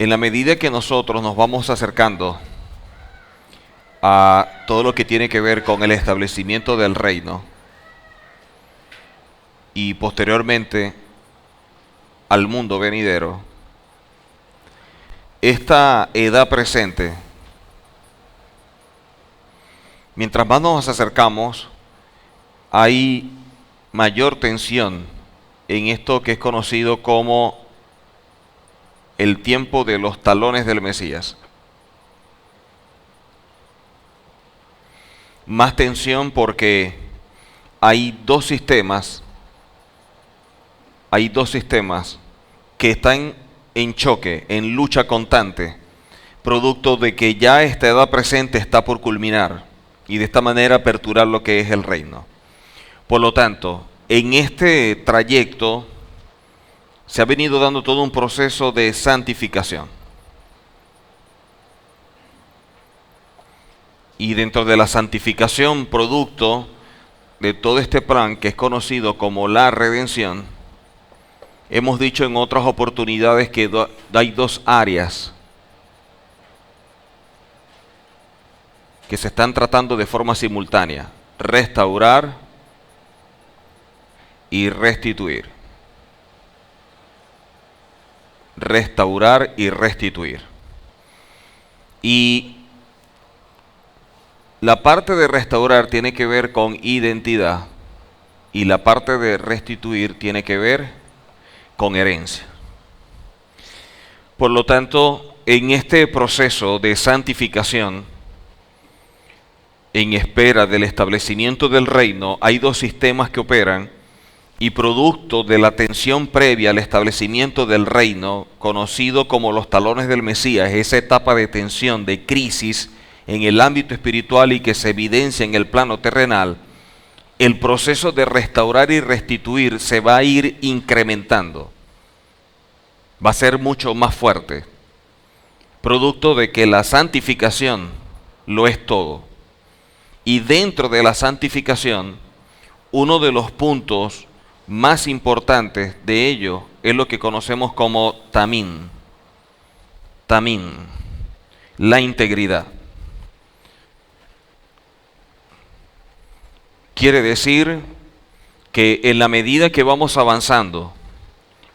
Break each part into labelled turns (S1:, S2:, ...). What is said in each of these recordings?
S1: En la medida que nosotros nos vamos acercando a todo lo que tiene que ver con el establecimiento del reino y posteriormente al mundo venidero, esta edad presente, mientras más nos acercamos, hay mayor tensión en esto que es conocido como el tiempo de los talones del Mesías. Más tensión porque hay dos sistemas que están en choque, en lucha constante, producto de que ya esta edad presente está por culminar y de esta manera aperturar lo que es el reino. Por lo tanto, en este trayecto se ha venido dando todo un proceso de santificación. Y dentro de la santificación, producto de todo este plan que es conocido como la redención, hemos dicho en otras oportunidades que hay dos áreas que se están tratando de forma simultánea: restaurar y restituir. Restaurar y restituir. Y la parte de restaurar tiene que ver con identidad y la parte de restituir tiene que ver con herencia. Por lo tanto, en este proceso de santificación, en espera del establecimiento del reino, hay dos sistemas que operan, y producto de la tensión previa al establecimiento del reino, conocido como los talones del Mesías, esa etapa de tensión, de crisis en el ámbito espiritual y que se evidencia en el plano terrenal, el proceso de restaurar y restituir se va a ir incrementando. Va a ser mucho más fuerte, producto de que la santificación lo es todo. Y dentro de la santificación, uno de los puntos más importantes de ello es lo que conocemos como tamín. Tamín, la integridad. Quiere decir que en la medida que vamos avanzando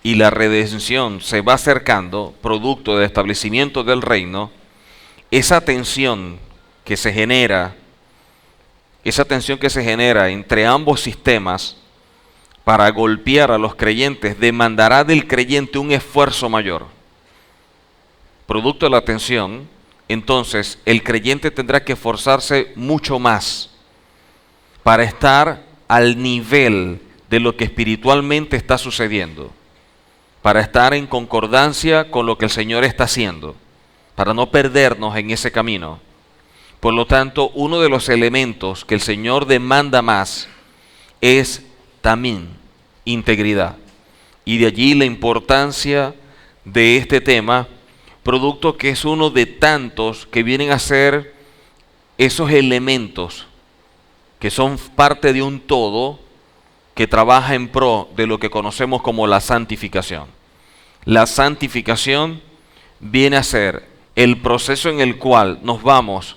S1: y la redención se va acercando, producto del establecimiento del reino, esa tensión que se genera entre ambos sistemas para golpear a los creyentes demandará del creyente un esfuerzo mayor. Producto de la tensión, entonces el creyente tendrá que esforzarse mucho más para estar al nivel de lo que espiritualmente está sucediendo, para estar en concordancia con lo que el Señor está haciendo, para no perdernos en ese camino. Por lo tanto, uno de los elementos que el Señor demanda más es también integridad. Y de allí la importancia de este tema, producto que es uno de tantos que vienen a ser esos elementos que son parte de un todo que trabaja en pro de lo que conocemos como la santificación. La santificación viene a ser el proceso en el cual nos vamos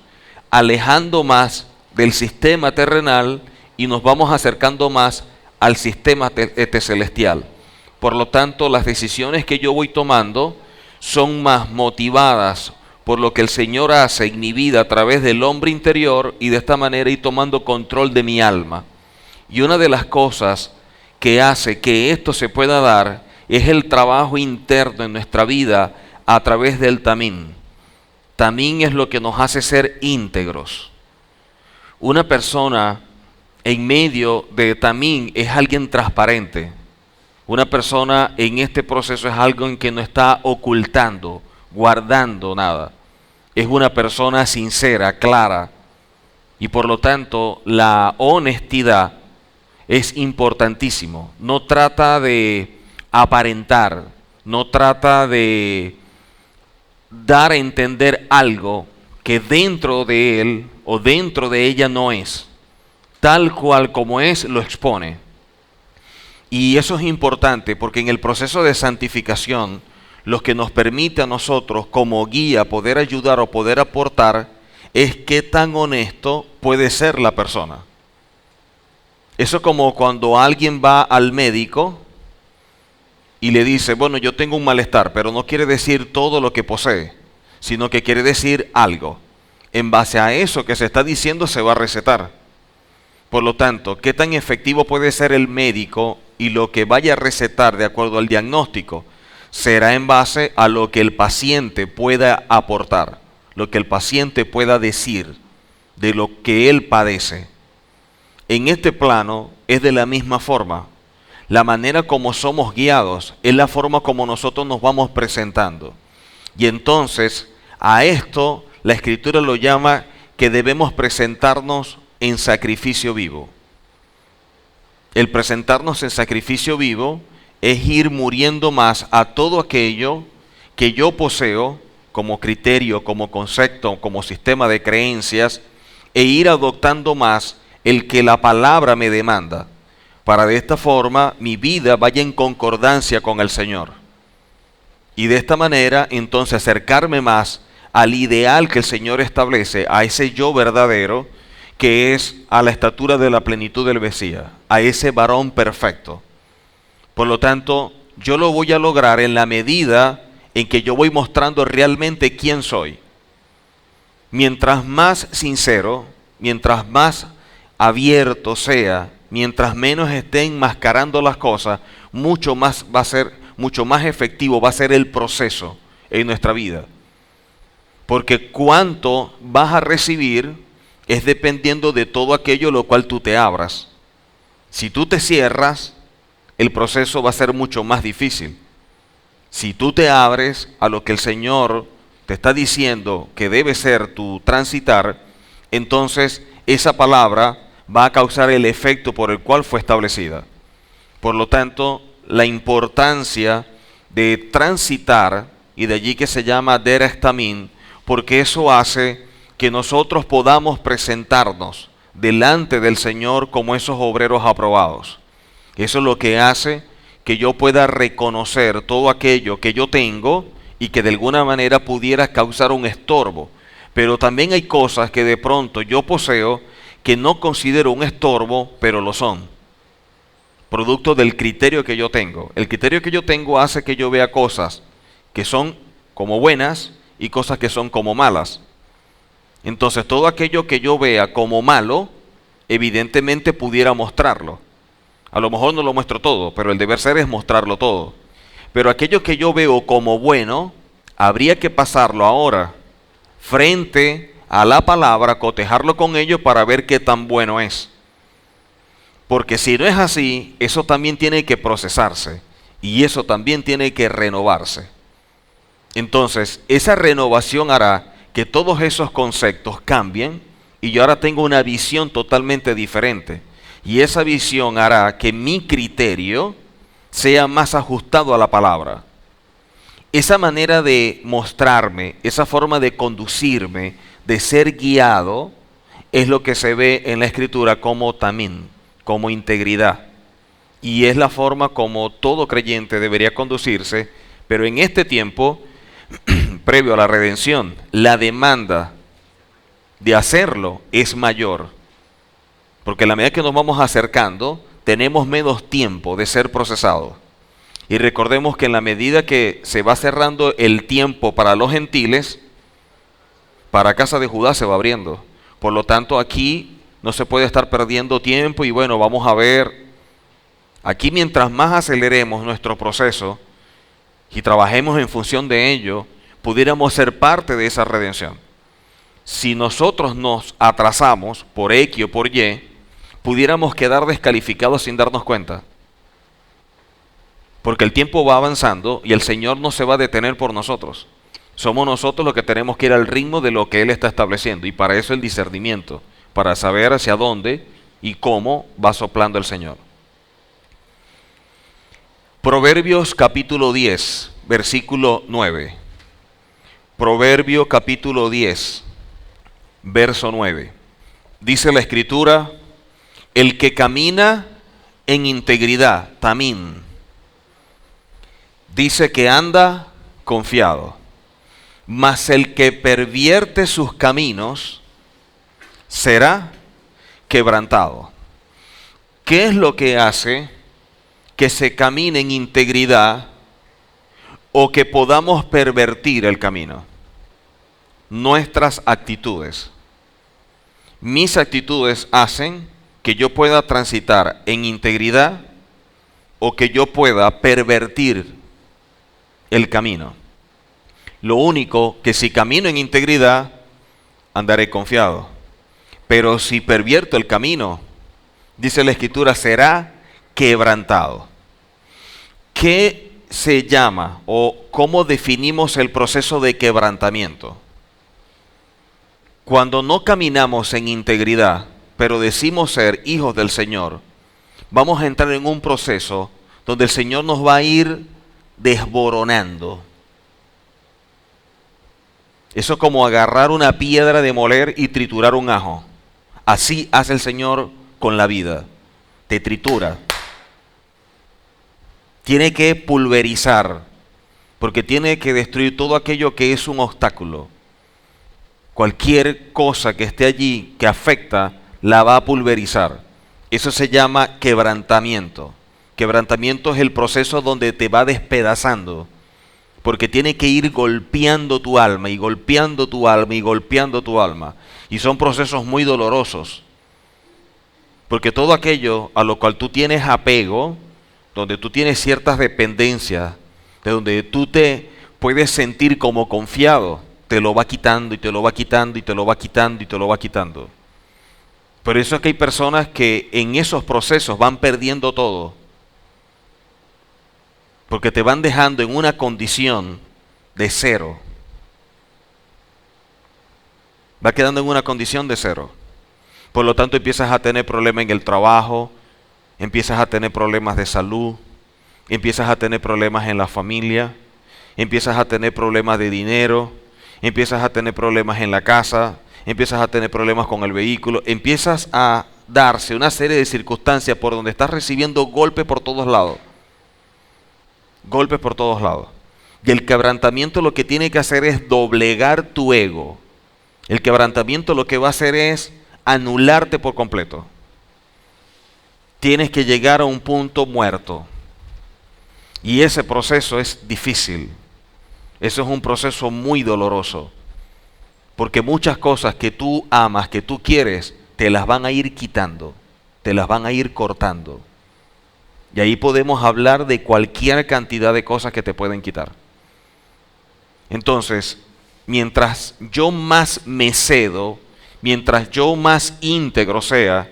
S1: alejando más del sistema terrenal y nos vamos acercando más al sistema celestial. Por lo tanto, las decisiones que yo voy tomando son más motivadas por lo que el Señor hace en mi vida a través del hombre interior, y de esta manera ir tomando control de mi alma. Y una de las cosas que hace que esto se pueda dar es el trabajo interno en nuestra vida a través del tamín. Tamín es lo que nos hace ser íntegros. Una persona en medio de tamín es alguien transparente. Una persona en este proceso es alguien que no está ocultando, guardando nada. Es una persona sincera, clara. Y por lo tanto, la honestidad es importantísimo. No trata de aparentar, no trata de dar a entender algo que dentro de él o dentro de ella no es. Tal cual como es, lo expone. Y eso es importante porque en el proceso de santificación, lo que nos permite a nosotros como guía poder ayudar o poder aportar es qué tan honesto puede ser la persona. Eso es como cuando alguien va al médico y le dice, bueno, yo tengo un malestar, pero no quiere decir todo lo que posee, sino que quiere decir algo. En base a eso que se está diciendo se va a recetar. Por lo tanto, ¿qué tan efectivo puede ser el médico y lo que vaya a recetar de acuerdo al diagnóstico? Será en base a lo que el paciente pueda aportar, lo que el paciente pueda decir de lo que él padece. En este plano es de la misma forma. La manera como somos guiados es la forma como nosotros nos vamos presentando. Y entonces a esto la Escritura lo llama que debemos presentarnos en sacrificio vivo. El presentarnos en sacrificio vivo es ir muriendo más a todo aquello que yo poseo como criterio, como concepto, como sistema de creencias, e ir adoptando más el que la palabra me demanda, para de esta forma mi vida vaya en concordancia con el Señor. Y de esta manera entonces acercarme más al ideal que el Señor establece, a ese yo verdadero, que es a la estatura de la plenitud del Mesías, a ese varón perfecto. Por lo tanto, yo lo voy a lograr en la medida en que yo voy mostrando realmente quién soy. Mientras más sincero, mientras más abierto sea, mientras menos esté enmascarando las cosas, mucho más efectivo va a ser el proceso en nuestra vida. Porque cuánto vas a recibir es dependiendo de todo aquello lo cual tú te abras. Si tú te cierras, el proceso va a ser mucho más difícil. Si tú te abres a lo que el Señor te está diciendo que debe ser tu transitar, entonces esa palabra va a causar el efecto por el cual fue establecida. Por lo tanto, la importancia de transitar, y de allí que se llama derech tamim, porque eso hace que nosotros podamos presentarnos delante del Señor como esos obreros aprobados. Eso es lo que hace que yo pueda reconocer todo aquello que yo tengo y que de alguna manera pudiera causar un estorbo. Pero también hay cosas que de pronto yo poseo que no considero un estorbo, pero lo son. Producto del criterio que yo tengo. El criterio que yo tengo hace que yo vea cosas que son como buenas y cosas que son como malas. Entonces todo aquello que yo vea como malo, evidentemente pudiera mostrarlo. A lo mejor no lo muestro todo, pero el deber ser es mostrarlo todo. Pero aquello que yo veo como bueno, habría que pasarlo ahora frente a la palabra, cotejarlo con ello para ver qué tan bueno es. Porque si no es así, eso también tiene que procesarse y eso también tiene que renovarse. Entonces, esa renovación hará que todos esos conceptos cambien y yo ahora tengo una visión totalmente diferente. Y esa visión hará que mi criterio sea más ajustado a la palabra. Esa manera de mostrarme, esa forma de conducirme, de ser guiado, es lo que se ve en la Escritura como tamim, como integridad. Y es la forma como todo creyente debería conducirse, pero en este tiempo, previo a la redención, la demanda de hacerlo es mayor. Porque a la medida que nos vamos acercando, tenemos menos tiempo de ser procesados. Y recordemos que en la medida que se va cerrando el tiempo para los gentiles, para casa de Judá se va abriendo. Por lo tanto, aquí no se puede estar perdiendo tiempo y bueno, vamos a ver. Aquí mientras más aceleremos nuestro proceso y trabajemos en función de ello, pudiéramos ser parte de esa redención. Si nosotros nos atrasamos por X o por Y, pudiéramos quedar descalificados sin darnos cuenta. Porque el tiempo va avanzando y el Señor no se va a detener por nosotros. Somos nosotros los que tenemos que ir al ritmo de lo que Él está estableciendo. Y para eso el discernimiento, para saber hacia dónde y cómo va soplando el Señor. Proverbios capítulo 10, versículo 9. Proverbio capítulo 10, verso 9. Dice la Escritura: el que camina en integridad, tamim, dice que anda confiado. Mas el que pervierte sus caminos será quebrantado. ¿Qué es lo que hace que se camine en integridad o que podamos pervertir el camino? Nuestras actitudes. Mis actitudes hacen que yo pueda transitar en integridad o que yo pueda pervertir el camino. Lo único que si camino en integridad, andaré confiado. Pero si pervierto el camino, dice la Escritura, será quebrantado. ¿Qué se llama o cómo definimos el proceso de quebrantamiento? Cuando no caminamos en integridad, pero decimos ser hijos del Señor, vamos a entrar en un proceso donde el Señor nos va a ir desboronando. Eso es como agarrar una piedra de moler y triturar un ajo. Así hace el Señor con la vida. Te tritura. Tiene que pulverizar, porque tiene que destruir todo aquello que es un obstáculo. Cualquier cosa que esté allí que afecta, la va a pulverizar. Eso se llama quebrantamiento. Quebrantamiento es el proceso donde te va despedazando, porque tiene que ir golpeando tu alma y golpeando tu alma y golpeando tu alma. Y son procesos muy dolorosos, porque todo aquello a lo cual tú tienes apego, donde tú tienes ciertas dependencias, de donde tú te puedes sentir como confiado, te lo va quitando y te lo va quitando y te lo va quitando y te lo va quitando. Por eso es que hay personas que en esos procesos van perdiendo todo, porque te van dejando en una condición de cero. Va quedando en una condición de cero. Por lo tanto, empiezas a tener problemas en el trabajo, empiezas a tener problemas de salud, empiezas a tener problemas en la familia, empiezas a tener problemas de dinero, empiezas a tener problemas en la casa, empiezas a tener problemas con el vehículo, empiezas a darse una serie de circunstancias por donde estás recibiendo golpes por todos lados. Golpes por todos lados. Y el quebrantamiento lo que tiene que hacer es doblegar tu ego. El quebrantamiento lo que va a hacer es anularte por completo. Tienes que llegar a un punto muerto. Y ese proceso es difícil. Eso es un proceso muy doloroso. Porque muchas cosas que tú amas, que tú quieres, te las van a ir quitando. Te las van a ir cortando. Y ahí podemos hablar de cualquier cantidad de cosas que te pueden quitar. Entonces, mientras yo más me cedo, mientras yo más íntegro sea,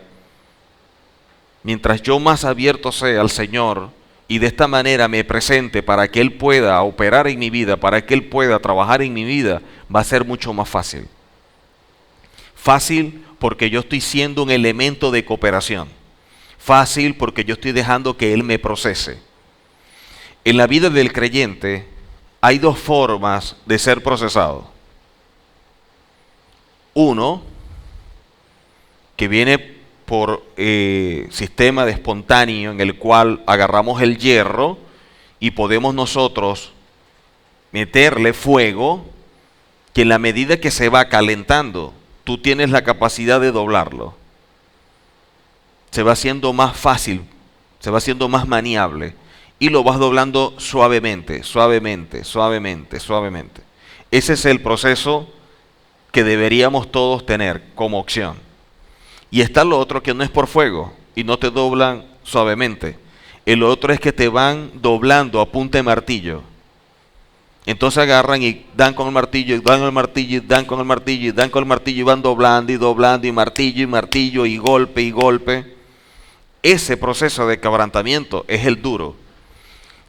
S1: mientras yo más abierto sea al Señor y de esta manera me presente para que Él pueda operar en mi vida, para que Él pueda trabajar en mi vida, va a ser mucho más fácil. Fácil porque yo estoy siendo un elemento de cooperación. Fácil porque yo estoy dejando que Él me procese. En la vida del creyente hay dos formas de ser procesado. Uno, que viene por sistema de espontáneo, en el cual agarramos el hierro y podemos nosotros meterle fuego, que en la medida que se va calentando, tú tienes la capacidad de doblarlo. Se va haciendo más fácil, se va haciendo más maniable y lo vas doblando suavemente, suavemente, suavemente, suavemente. Ese es el proceso que deberíamos todos tener como opción. Y está lo otro que no es por fuego y no te doblan suavemente. El otro es que te van doblando a punta de martillo. Entonces agarran y dan con el martillo, y dan con el martillo, y dan con el martillo, y dan con el martillo, y van doblando, y martillo, y golpe, y golpe. Ese proceso de quebrantamiento es el duro.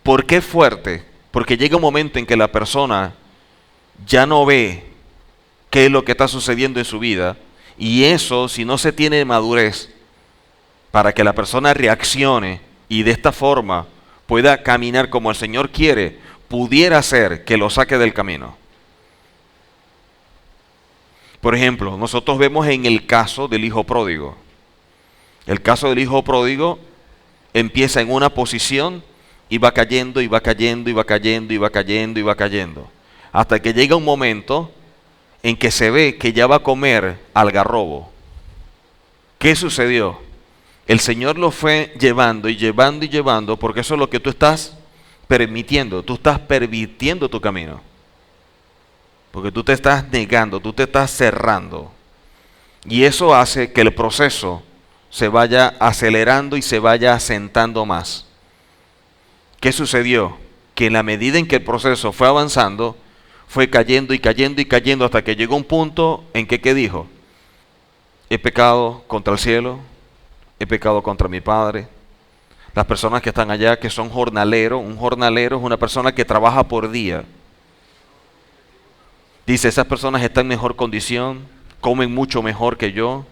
S1: ¿Por qué fuerte? Porque llega un momento en que la persona ya no ve qué es lo que está sucediendo en su vida, y eso, si no se tiene madurez para que la persona reaccione y de esta forma pueda caminar como el Señor quiere, pudiera ser que lo saque del camino. Por ejemplo, nosotros vemos en el caso del hijo pródigo. El caso del hijo pródigo empieza en una posición y va cayendo, y va cayendo, y va cayendo, y va cayendo, y va cayendo. Hasta que llega un momento en que se ve que ya va a comer algarrobo. ¿Qué sucedió? El Señor lo fue llevando y llevando y llevando, porque eso es lo que tú estás permitiendo. Tú estás permitiendo tu camino. Porque tú te estás negando, tú te estás cerrando. Y eso hace que el proceso se vaya acelerando y se vaya asentando más. ¿Qué sucedió? Que en la medida en que el proceso fue avanzando, fue cayendo y cayendo y cayendo hasta que llegó un punto en que, ¿qué dijo? He pecado contra el cielo, he pecado contra mi Padre. Las personas que están allá, que son jornaleros, un jornalero es una persona que trabaja por día. Dice, esas personas están en mejor condición, comen mucho mejor que yo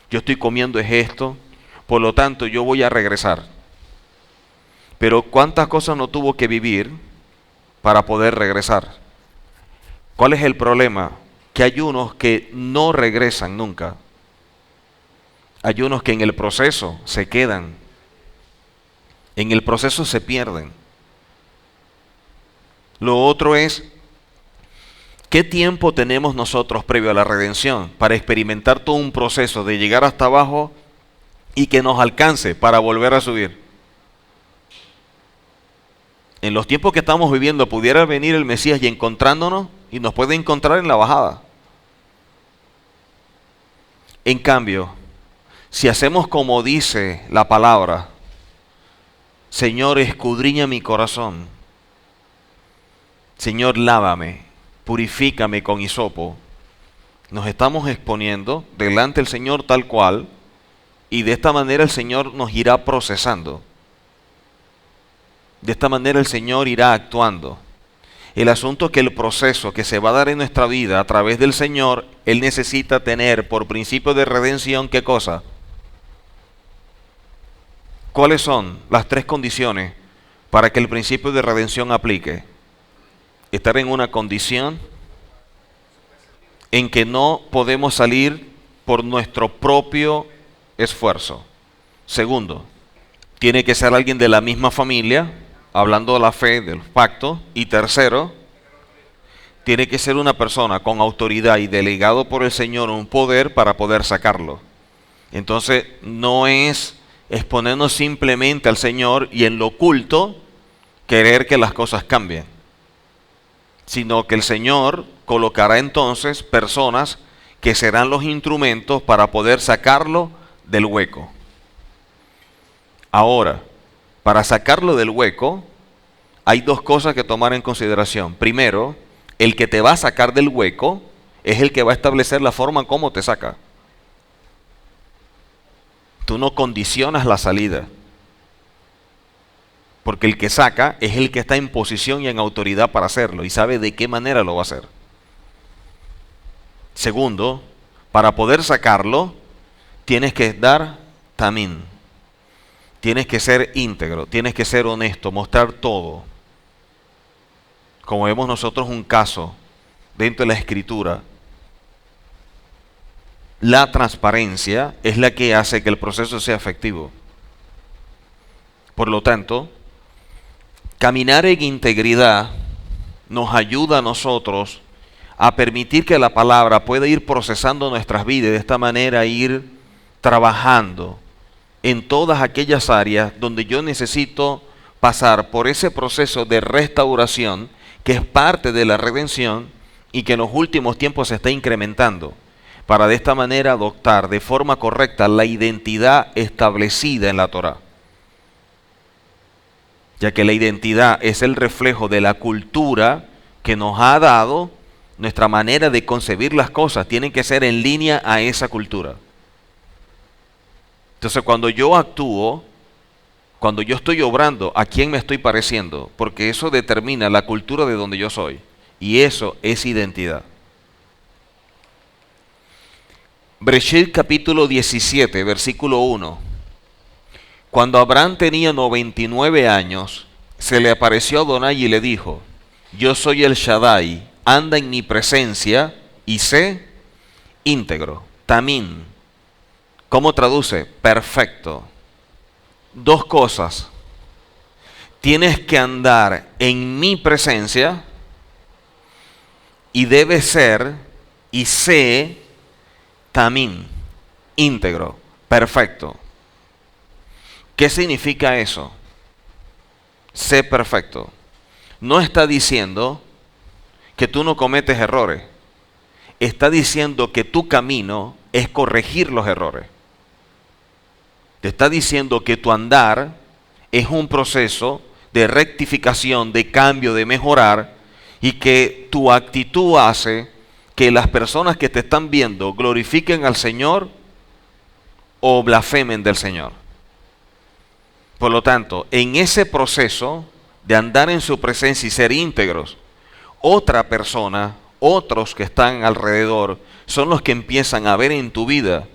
S1: estoy comiendo es esto, por lo tanto yo voy a regresar. Pero ¿cuántas cosas no tuvo que vivir para poder regresar? ¿Cuál es el problema? Que hay unos que no regresan nunca. Hay unos que en el proceso se quedan. En el proceso se pierden. Lo otro es, ¿qué tiempo tenemos nosotros previo a la redención para experimentar todo un proceso de llegar hasta abajo y que nos alcance para volver a subir? En los tiempos que estamos viviendo pudiera venir el Mesías y encontrándonos y nos puede encontrar en la bajada. En cambio, si hacemos como dice la palabra, Señor, escudriña mi corazón, Señor, lávame, purifícame con hisopo, nos estamos exponiendo delante del Señor tal cual, y de esta manera el Señor nos irá procesando. De esta manera el Señor irá actuando. El asunto es que el proceso que se va a dar en nuestra vida a través del Señor, Él necesita tener por principio de redención, ¿qué cosa? ¿Cuáles son las tres condiciones para que el principio de redención aplique? Estar en una condición en que no podemos salir por nuestro propio esfuerzo. Segundo, tiene que ser alguien de la misma familia, hablando de la fe, del pacto. Y tercero, tiene que ser una persona con autoridad y delegado por el Señor un poder para poder sacarlo. Entonces, no es exponernos simplemente al Señor y en lo oculto querer que las cosas cambien, sino que el Señor colocará entonces personas que serán los instrumentos para poder sacarlo del hueco. Ahora, para sacarlo del hueco, hay dos cosas que tomar en consideración. Primero, el que te va a sacar del hueco es el que va a establecer la forma en cómo te saca. Tú no condicionas la salida, porque el que saca es el que está en posición y en autoridad para hacerlo y sabe de qué manera lo va a hacer. Segundo, para poder sacarlo, tienes que dar tamín. Tienes que ser íntegro, tienes que ser honesto, mostrar todo. Como vemos nosotros un caso dentro de la Escritura, la transparencia es la que hace que el proceso sea efectivo. Por lo tanto, caminar en integridad nos ayuda a nosotros a permitir que la palabra pueda ir procesando nuestras vidas y de esta manera ir trabajando en todas aquellas áreas donde yo necesito pasar por ese proceso de restauración que es parte de la redención y que en los últimos tiempos se está incrementando, para de esta manera adoptar de forma correcta la identidad establecida en la Torá. Ya que la identidad es el reflejo de la cultura que nos ha dado, nuestra manera de concebir las cosas tiene que ser en línea a esa cultura. Entonces cuando yo actúo, cuando yo estoy obrando, ¿a quién me estoy pareciendo? Porque eso determina la cultura de donde yo soy. Y eso es identidad. Bereshit capítulo 17, versículo 1. Cuando Abraham tenía 99 años, se le apareció Adonai y le dijo, yo soy el Shaddai, anda en mi presencia y sé íntegro, tamín. ¿Cómo traduce? Perfecto. Dos cosas. tienes que andar en mi presencia y debe ser y sé tamín, íntegro, perfecto. ¿Qué significa eso? Sé perfecto. No está diciendo que tú no cometes errores. Está diciendo que tu camino es corregir los errores. Te está diciendo que tu andar es un proceso de rectificación, de cambio, de mejorar, y que tu actitud hace que las personas que te están viendo glorifiquen al Señor o blasfemen del Señor. Por lo tanto, en ese proceso de andar en su presencia y ser íntegros, otra persona, otros que están alrededor, son los que empiezan a ver en tu vida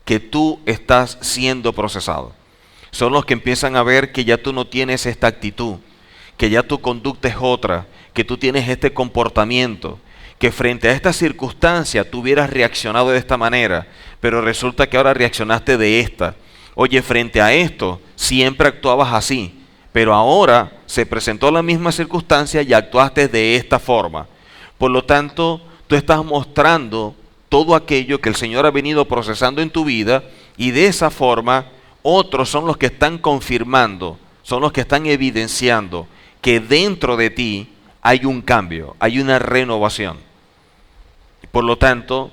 S1: que tú estás siendo procesado. Son los que empiezan a ver que ya tú no tienes esta actitud, que ya tu conducta es otra, que tú tienes este comportamiento, que frente a esta circunstancia tú hubieras reaccionado de esta manera, pero resulta que ahora reaccionaste de esta. Oye, frente a esto siempre actuabas así, pero ahora se presentó la misma circunstancia y actuaste de esta forma. Por lo tanto, tú estás mostrando todo aquello que el Señor ha venido procesando en tu vida, y de esa forma otros son los que están confirmando, son los que están evidenciando que dentro de ti hay un cambio, hay una renovación. Por lo tanto,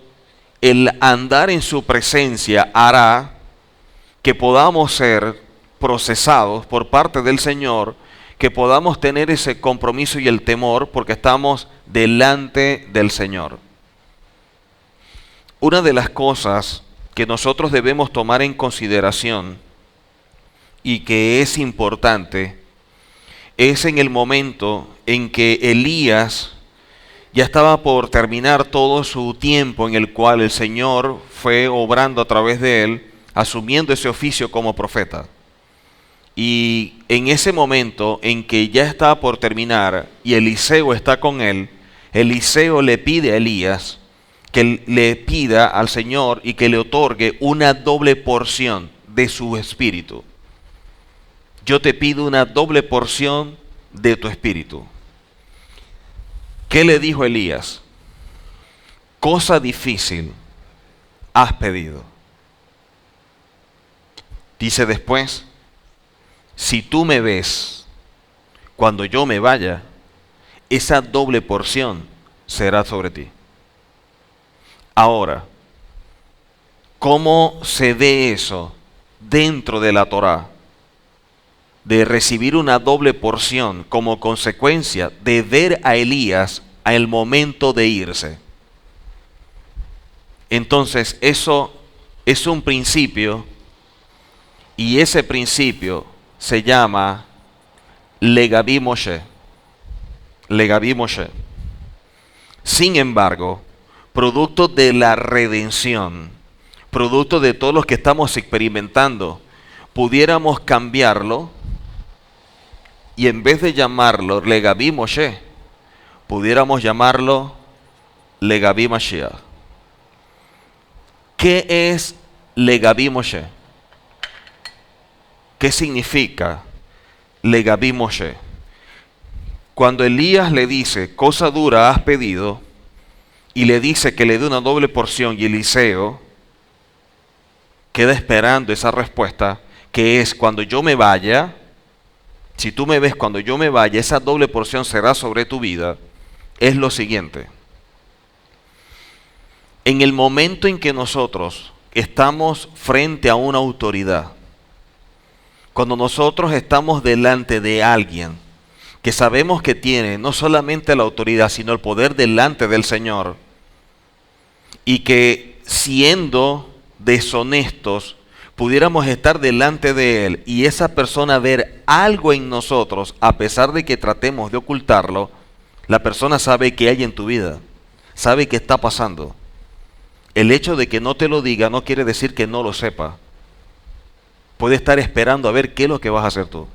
S1: el andar en su presencia hará que podamos ser procesados por parte del Señor, que podamos tener ese compromiso y el temor porque estamos delante del Señor. Una de las cosas que nosotros debemos tomar en consideración y que es importante es en el momento en que Elías ya estaba por terminar todo su tiempo en el cual el Señor fue obrando a través de él, asumiendo ese oficio como profeta. Y en ese momento en que ya estaba por terminar y Eliseo está con él, Eliseo le pide a Elías que le pida al Señor y que le otorgue una doble porción de su espíritu. Yo te pido una doble porción de tu espíritu. ¿Qué le dijo Elías? Cosa difícil has pedido. Dice después, si tú me ves cuando yo me vaya, esa doble porción será sobre ti. Ahora, ¿cómo se ve eso dentro de la Torá? De recibir una doble porción como consecuencia de ver a Elías al momento de irse. Entonces, eso es un principio, y ese principio se llama Legaví Moshe. Legaví Moshe. Sin embargo, producto de la redención, producto de todos los que estamos experimentando, pudiéramos cambiarlo y en vez de llamarlo Legaví Moshe, pudiéramos llamarlo Legaví Mashiach. ¿Qué es Legaví Moshe? ¿Qué significa Legaví Moshe? Cuando Elías le dice, cosa dura has pedido, y le dice que le dé una doble porción, y Eliseo queda esperando esa respuesta, que es cuando yo me vaya, si tú me ves cuando yo me vaya, esa doble porción será sobre tu vida, es lo siguiente. En el momento en que nosotros estamos frente a una autoridad, cuando nosotros estamos delante de alguien que sabemos que tiene no solamente la autoridad, sino el poder delante del Señor, y que siendo deshonestos, pudiéramos estar delante de Él y esa persona ver algo en nosotros, a pesar de que tratemos de ocultarlo, la persona sabe que hay en tu vida, sabe que está pasando. El hecho de que no te lo diga no quiere decir que no lo sepa. Puede estar esperando a ver qué es lo que vas a hacer tú.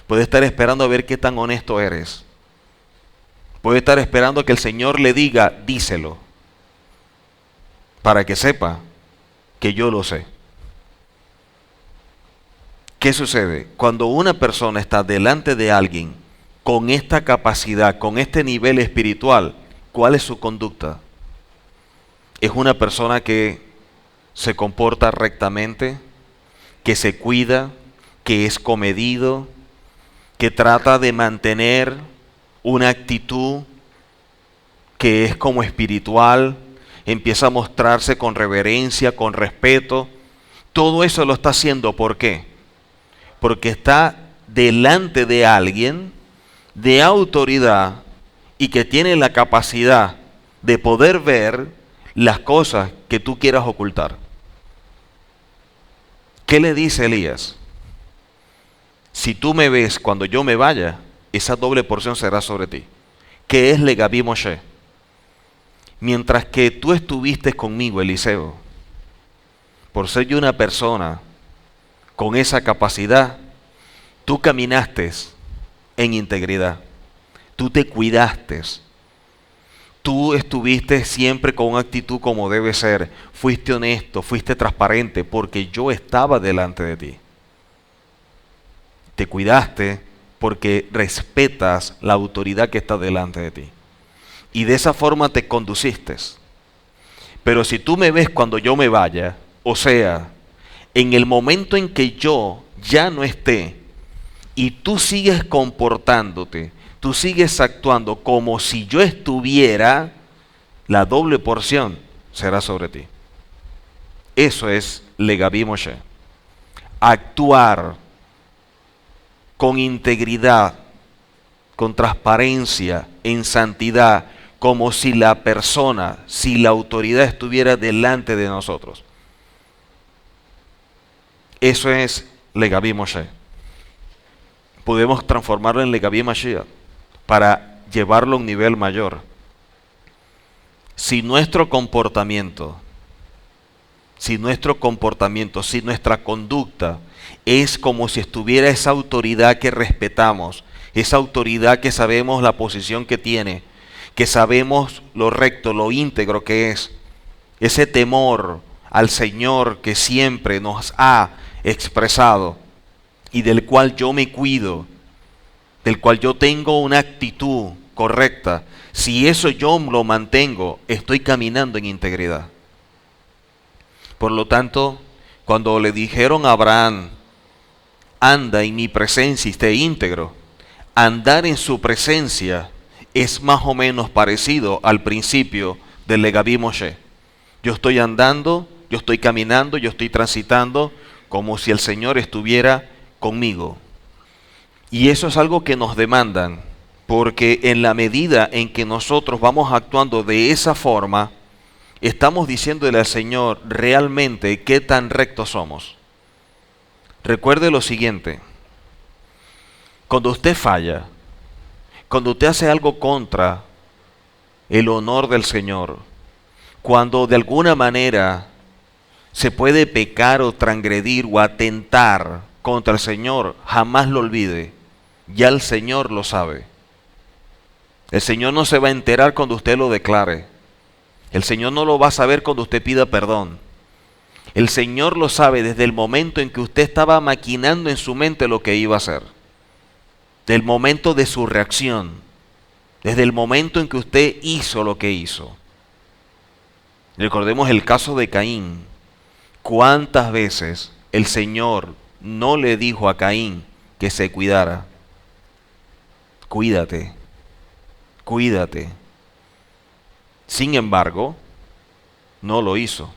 S1: Puede estar esperando a ver qué tan honesto eres. Puede estar esperando que el Señor le diga, díselo, para que sepa que yo lo sé. ¿Qué sucede? Cuando una persona está delante de alguien con esta capacidad, con este nivel espiritual, ¿cuál es su conducta? Es una persona que se comporta rectamente, que se cuida, que es comedido, que trata de mantener una actitud que es como espiritual, empieza a mostrarse con reverencia, con respeto. Todo eso lo está haciendo, ¿por qué? Porque está delante de alguien de autoridad y que tiene la capacidad de poder ver las cosas que tú quieras ocultar. ¿Qué le dice Elías? Si tú me ves cuando yo me vaya, esa doble porción será sobre ti. ¿Qué es Legaví Moshe? Mientras que tú estuviste conmigo, Eliseo, por ser yo una persona con esa capacidad, tú caminaste en integridad, tú te cuidaste, tú estuviste siempre con una actitud como debe ser, fuiste honesto, fuiste transparente, porque yo estaba delante de ti. Te cuidaste porque respetas la autoridad que está delante de ti. Y de esa forma te conduciste. Pero si tú me ves cuando yo me vaya, o sea, en el momento en que yo ya no esté, y tú sigues comportándote, tú sigues actuando como si yo estuviera, la doble porción será sobre ti. Eso es Legaví Moshe. Actuar con integridad, con transparencia, en santidad, como si la persona, si la autoridad estuviera delante de nosotros. Eso es Legaví Moshe. Podemos transformarlo en Legaví Mashiach para llevarlo a un nivel mayor. Si nuestra conducta es como si estuviera esa autoridad que respetamos, esa autoridad que sabemos la posición que tiene, que sabemos lo recto, lo íntegro que es, ese temor al Señor que siempre nos ha expresado y del cual yo me cuido, del cual yo tengo una actitud correcta, si eso yo lo mantengo, estoy caminando en integridad. Por lo tanto, cuando le dijeron a Abraham, anda en mi presencia y esté íntegro, andar en su presencia es más o menos parecido al principio del Legaví Moshe. Yo estoy andando, yo estoy caminando, yo estoy transitando como si el Señor estuviera conmigo. Y eso es algo que nos demandan, porque en la medida en que nosotros vamos actuando de esa forma, estamos diciéndole al Señor realmente qué tan rectos somos. Recuerde lo siguiente, cuando usted falla, cuando usted hace algo contra el honor del Señor, cuando de alguna manera se puede pecar o transgredir o atentar contra el Señor, jamás lo olvide, ya el Señor lo sabe. El Señor no se va a enterar cuando usted lo declare. El Señor no lo va a saber cuando usted pida perdón. El Señor lo sabe desde el momento en que usted estaba maquinando en su mente lo que iba a hacer. Del momento de su reacción. Desde el momento en que usted hizo lo que hizo. Recordemos el caso de Caín. ¿Cuántas veces el Señor no le dijo a Caín que se cuidara? Cuídate, cuídate. Sin embargo, no lo hizo.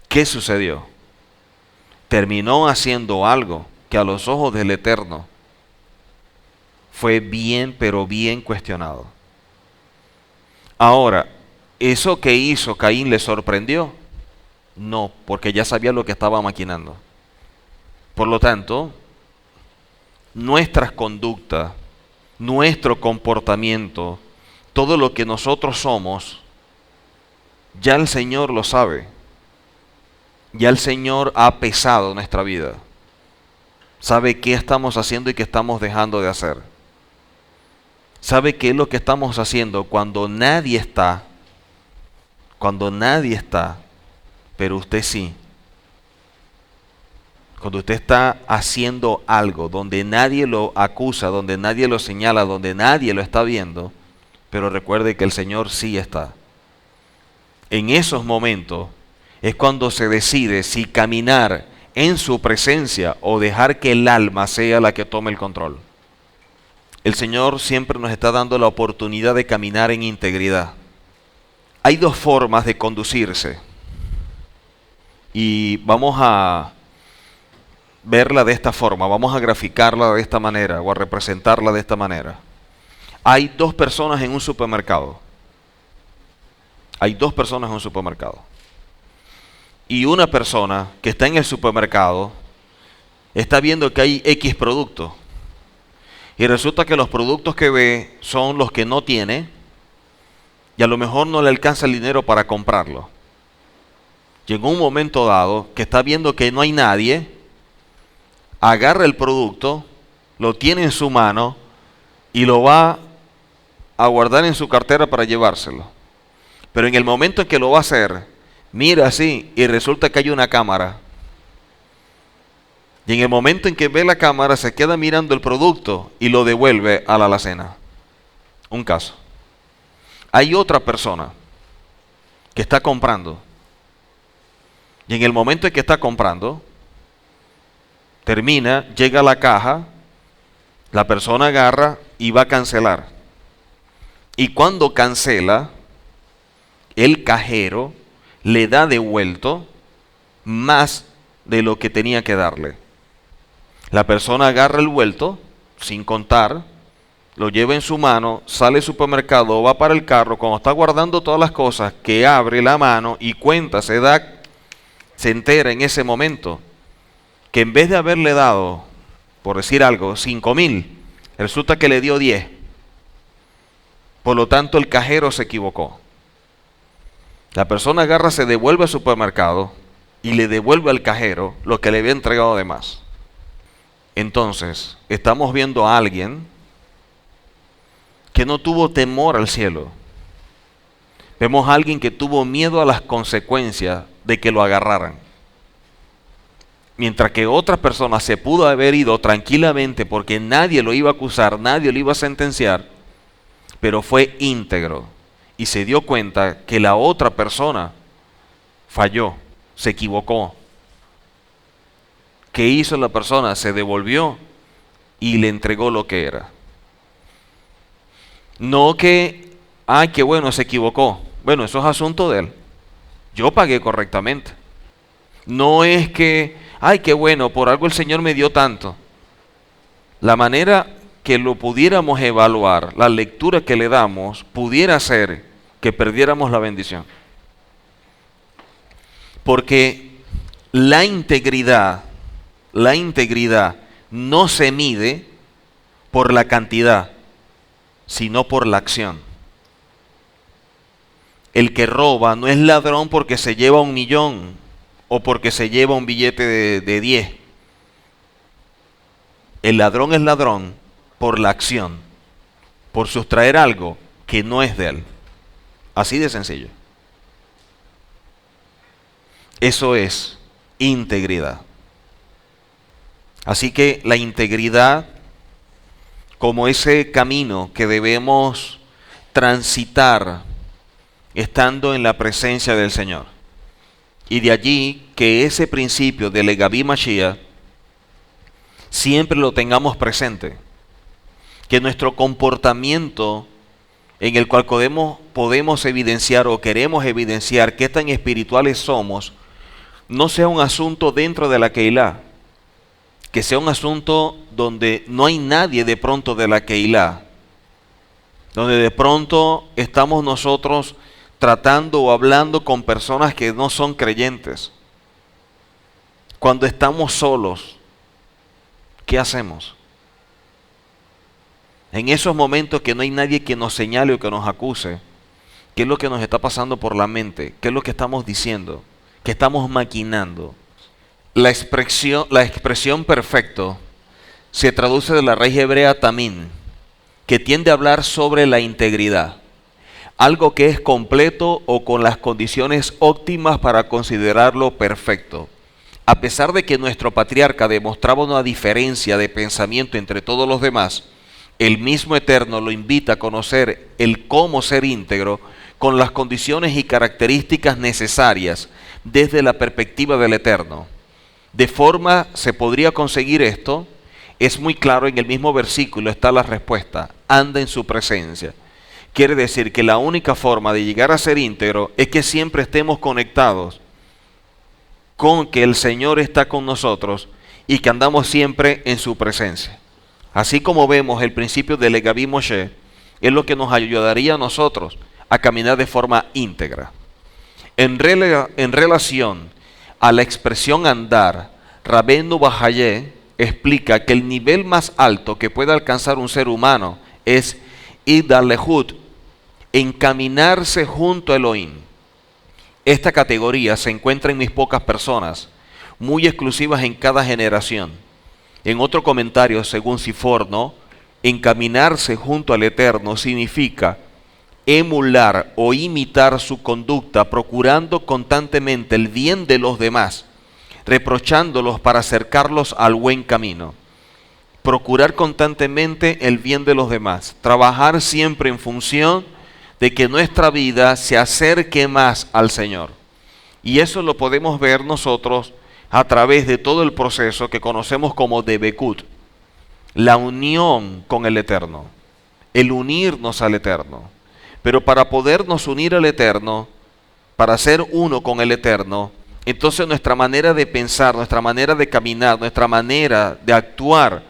S1: ¿Qué sucedió? Terminó haciendo algo que a los ojos del Eterno fue bien, pero bien cuestionado. Ahora, ¿eso que hizo Caín le sorprendió? No, porque ya sabía lo que estaba maquinando. Por lo tanto, nuestras conductas, nuestro comportamiento, todo lo que nosotros somos, ya el Señor lo sabe. Ya el Señor ha pesado nuestra vida. Sabe qué estamos haciendo y qué estamos dejando de hacer. Sabe qué es lo que estamos haciendo cuando nadie está, pero usted sí. Cuando usted está haciendo algo donde nadie lo acusa, donde nadie lo señala, donde nadie lo está viendo, pero recuerde que el Señor sí está. En esos momentos es cuando se decide si caminar en su presencia o dejar que el alma sea la que tome el control. El Señor siempre nos está dando la oportunidad de caminar en integridad. Hay dos formas de conducirse y vamos a verla de esta forma, vamos a graficarla de esta manera o a representarla de esta manera. Hay dos personas en un supermercado. Hay dos personas en un supermercado. Y una persona que está en el supermercado está viendo que hay X productos. Y resulta que los productos que ve son los que no tiene y a lo mejor no le alcanza el dinero para comprarlo. Y en un momento dado, que está viendo que no hay nadie, agarra el producto, lo tiene en su mano y lo va a guardar en su cartera para llevárselo. Pero en el momento en que lo va a hacer, mira así y resulta que hay una cámara. Y en el momento en que ve la cámara, se queda mirando el producto y lo devuelve a la alacena. Un caso. Hay otra persona que está comprando. Y en el momento en que está comprando, termina, llega a la caja, la persona agarra y va a cancelar. Y cuando cancela, el cajero le da devuelto más de lo que tenía que darle. La persona agarra el vuelto, sin contar, lo lleva en su mano, sale al supermercado, va para el carro, cuando está guardando todas las cosas, que abre la mano y cuenta, se entera en ese momento que en vez de haberle dado, por decir algo, 5,000, resulta que le dio 10. Por lo tanto, el cajero se equivocó. La persona agarra, se devuelve al supermercado y le devuelve al cajero lo que le había entregado de más. Entonces, estamos viendo a alguien que no tuvo temor al cielo. Vemos a alguien que tuvo miedo a las consecuencias de que lo agarraran. Mientras que otra persona se pudo haber ido tranquilamente porque nadie lo iba a acusar, nadie lo iba a sentenciar, pero fue íntegro y se dio cuenta que la otra persona falló, se equivocó. ¿Qué hizo la persona? Se devolvió y le entregó lo que era. No que, ay, qué bueno, se equivocó. Bueno, eso es asunto de él. Yo pagué correctamente. No es que, ay, qué bueno, por algo el Señor me dio tanto. La manera que lo pudiéramos evaluar, la lectura que le damos, pudiera ser que perdiéramos la bendición. Porque la integridad no se mide por la cantidad, sino por la acción. El que roba no es ladrón porque se lleva 1,000,000 o porque se lleva un billete de 10. El ladrón es ladrón por la acción, por sustraer algo que no es de él. Así de sencillo. Eso es integridad. Así que la integridad, como ese camino que debemos transitar estando en la presencia del Señor. Y de allí que ese principio de Legaví Mashiach siempre lo tengamos presente. Que nuestro comportamiento en el cual podemos evidenciar o queremos evidenciar qué tan espirituales somos, no sea un asunto dentro de la Keilah, que sea un asunto donde no hay nadie de pronto de la Keilah, donde de pronto estamos nosotros tratando o hablando con personas que no son creyentes. Cuando estamos solos, ¿qué hacemos? En esos momentos que no hay nadie que nos señale o que nos acuse, ¿qué es lo que nos está pasando por la mente? ¿Qué es lo que estamos diciendo? ¿Qué estamos maquinando? La expresión perfecto se traduce de la raíz hebrea tamín, que tiende a hablar sobre la integridad. Algo que es completo o con las condiciones óptimas para considerarlo perfecto. a pesar de que nuestro patriarca demostraba una diferencia de pensamiento entre todos los demás, el mismo Eterno lo invita a conocer el cómo ser íntegro con las condiciones y características necesarias desde la perspectiva del Eterno. De forma se podría conseguir esto, es muy claro, en el mismo versículo está la respuesta: anda en su presencia. Quiere decir que la única forma de llegar a ser íntegro es que siempre estemos conectados con que el Señor está con nosotros y que andamos siempre en su presencia. Así como vemos el principio del Legaví Moshe, es lo que nos ayudaría a nosotros a caminar de forma íntegra. En relación a la expresión andar, Rabbeinu Bajayé explica que el nivel más alto que puede alcanzar un ser humano es Idalehut, encaminarse junto a Elohim. Esta categoría se encuentra en mis pocas personas, muy exclusivas en cada generación. En otro comentario, según Siforno, encaminarse junto al Eterno significa emular o imitar su conducta, procurando constantemente el bien de los demás, reprochándolos para acercarlos al buen camino. Procurar constantemente el bien de los demás, trabajar siempre en función de que nuestra vida se acerque más al Señor. Y eso lo podemos ver nosotros a través de todo el proceso que conocemos como Debekut, la unión con el Eterno, el unirnos al Eterno. Pero para podernos unir al Eterno, para ser uno con el Eterno, entonces nuestra manera de pensar, nuestra manera de caminar, nuestra manera de actuar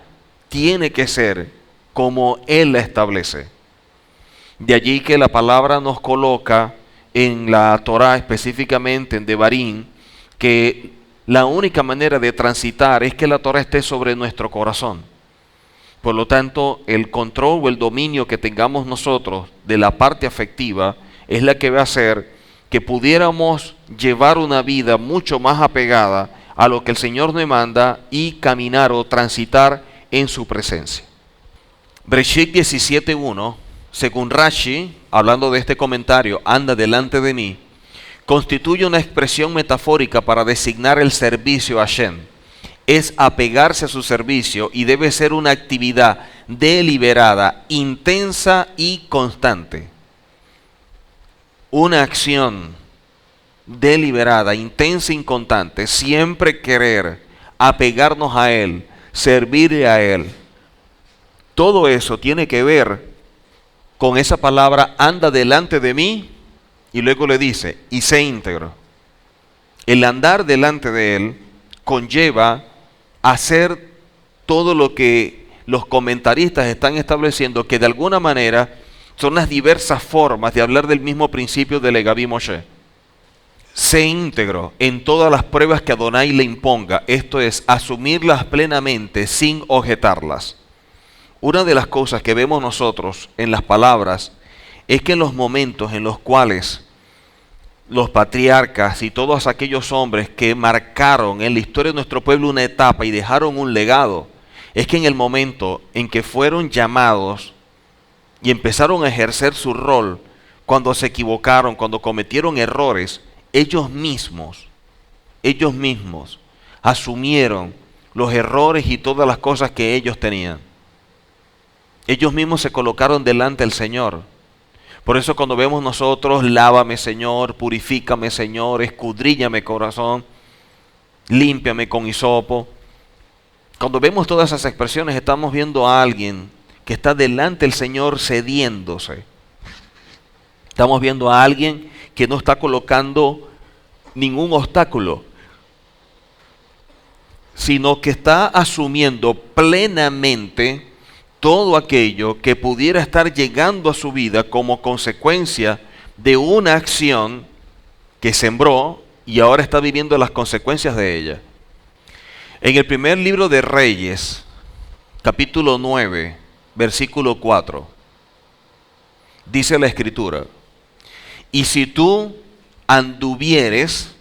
S1: tiene que ser como Él la establece. De allí que la palabra nos coloca en la Torá, específicamente en Devarim, que la única manera de transitar es que la Torá esté sobre nuestro corazón. Por lo tanto, el control o el dominio que tengamos nosotros de la parte afectiva es la que va a hacer que pudiéramos llevar una vida mucho más apegada a lo que el Señor nos manda y caminar o transitar en su presencia. Bereshit 17:1, según Rashi, hablando de este comentario, anda delante de mí, constituye una expresión metafórica para designar el servicio a Hashem. Es apegarse a su servicio y debe ser una actividad deliberada, intensa y constante. Una acción deliberada, intensa y constante, siempre querer apegarnos a Él, servirle a Él. Todo eso tiene que ver con esa palabra, anda delante de mí, y luego le dice, y sé íntegro. El andar delante de Él conlleva hacer todo lo que los comentaristas están estableciendo, que de alguna manera son las diversas formas de hablar del mismo principio de Legaví Moshe. Sé íntegro en todas las pruebas que Adonai le imponga, esto es, asumirlas plenamente sin objetarlas. Una de las cosas que vemos nosotros en las palabras es que en los momentos en los cuales los patriarcas y todos aquellos hombres que marcaron en la historia de nuestro pueblo una etapa y dejaron un legado, es que en el momento en que fueron llamados y empezaron a ejercer su rol, cuando se equivocaron, cuando cometieron errores, ellos mismos asumieron los errores y todas las cosas que ellos tenían. Ellos mismos se colocaron delante del Señor. Por eso cuando vemos nosotros, lávame Señor, purifícame Señor, escudriñame corazón, límpiame con hisopo. Cuando vemos todas esas expresiones, estamos viendo a alguien que está delante del Señor cediéndose. Estamos viendo a alguien que no está colocando ningún obstáculo, sino que está asumiendo plenamente todo aquello que pudiera estar llegando a su vida como consecuencia de una acción que sembró y ahora está viviendo las consecuencias de ella. En el primer libro de Reyes, capítulo 9, versículo 4, dice la Escritura, y si tú anduvieres,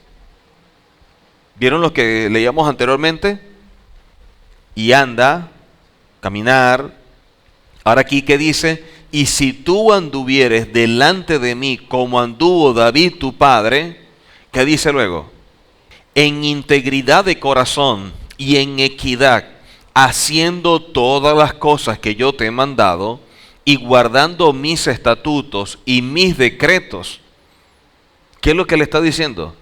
S1: ¿vieron lo que leíamos anteriormente? Y anda, caminar. Ahora aquí, ¿qué dice? Y si tú anduvieres delante de mí como anduvo David tu padre, ¿qué dice luego? en integridad de corazón y en equidad, haciendo todas las cosas que yo te he mandado y guardando mis estatutos y mis decretos. ¿Qué es lo que le está diciendo?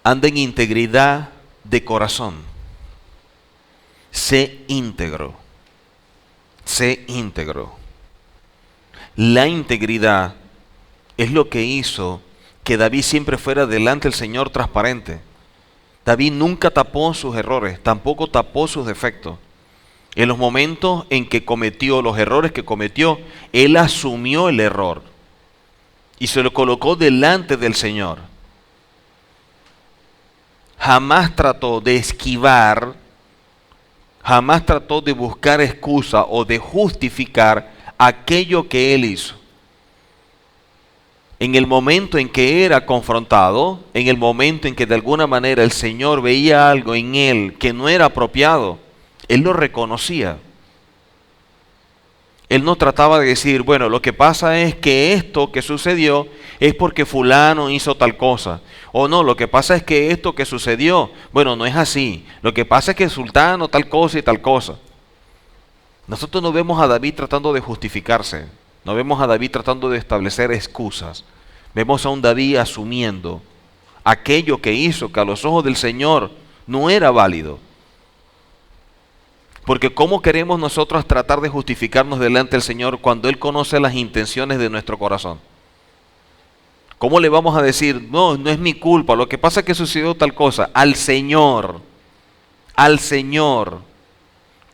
S1: Anda en integridad de corazón. Sé íntegro. Sé íntegro. La integridad es lo que hizo que David siempre fuera delante del Señor transparente. David nunca tapó sus errores, tampoco tapó sus defectos. En los momentos en que cometió los errores que cometió, él asumió el error y se lo colocó delante del Señor. Jamás trató de esquivar, jamás trató de buscar excusa o de justificar aquello que él hizo. En el momento en que era confrontado, en el momento en que de alguna manera el Señor veía algo en él que no era apropiado, él lo reconocía. Él no trataba de decir, bueno, lo que pasa es que esto que sucedió es porque fulano hizo tal cosa. O no, lo que pasa es que esto que sucedió, bueno, no es así. Lo que pasa es que sultano tal cosa y tal cosa. Nosotros no vemos a David tratando de justificarse. No vemos a David tratando de establecer excusas. Vemos a un David asumiendo aquello que hizo, que a los ojos del Señor no era válido. Porque ¿cómo queremos nosotros tratar de justificarnos delante del Señor cuando Él conoce las intenciones de nuestro corazón? ¿Cómo le vamos a decir, no, no es mi culpa, lo que pasa es que sucedió tal cosa? Al Señor,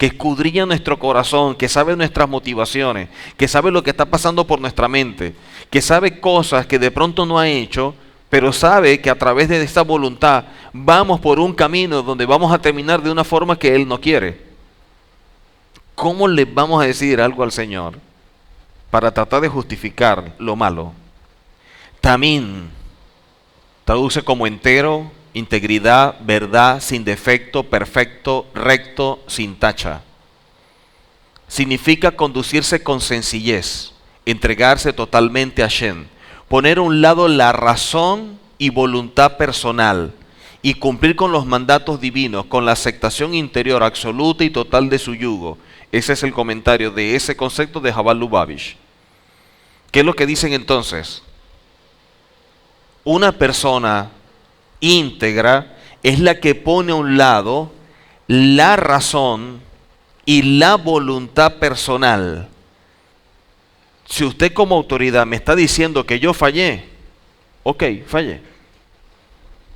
S1: que escudriña nuestro corazón, que sabe nuestras motivaciones, que sabe lo que está pasando por nuestra mente, que sabe cosas que de pronto no ha hecho, pero sabe que a través de esta voluntad vamos por un camino donde vamos a terminar de una forma que Él no quiere. ¿Cómo le vamos a decir algo al Señor para tratar de justificar lo malo? Tamín traduce como entero, integridad, verdad, sin defecto, perfecto, recto, sin tacha. Significa conducirse con sencillez, entregarse totalmente a Shem, poner a un lado la razón y voluntad personal y cumplir con los mandatos divinos, con la aceptación interior absoluta y total de su yugo. Ese es el comentario de ese concepto de Jabal Lubavitch. ¿Qué es lo que dicen entonces? Una persona íntegra es la que pone a un lado la razón y la voluntad personal. Si usted como autoridad me está diciendo que yo fallé, ok, fallé.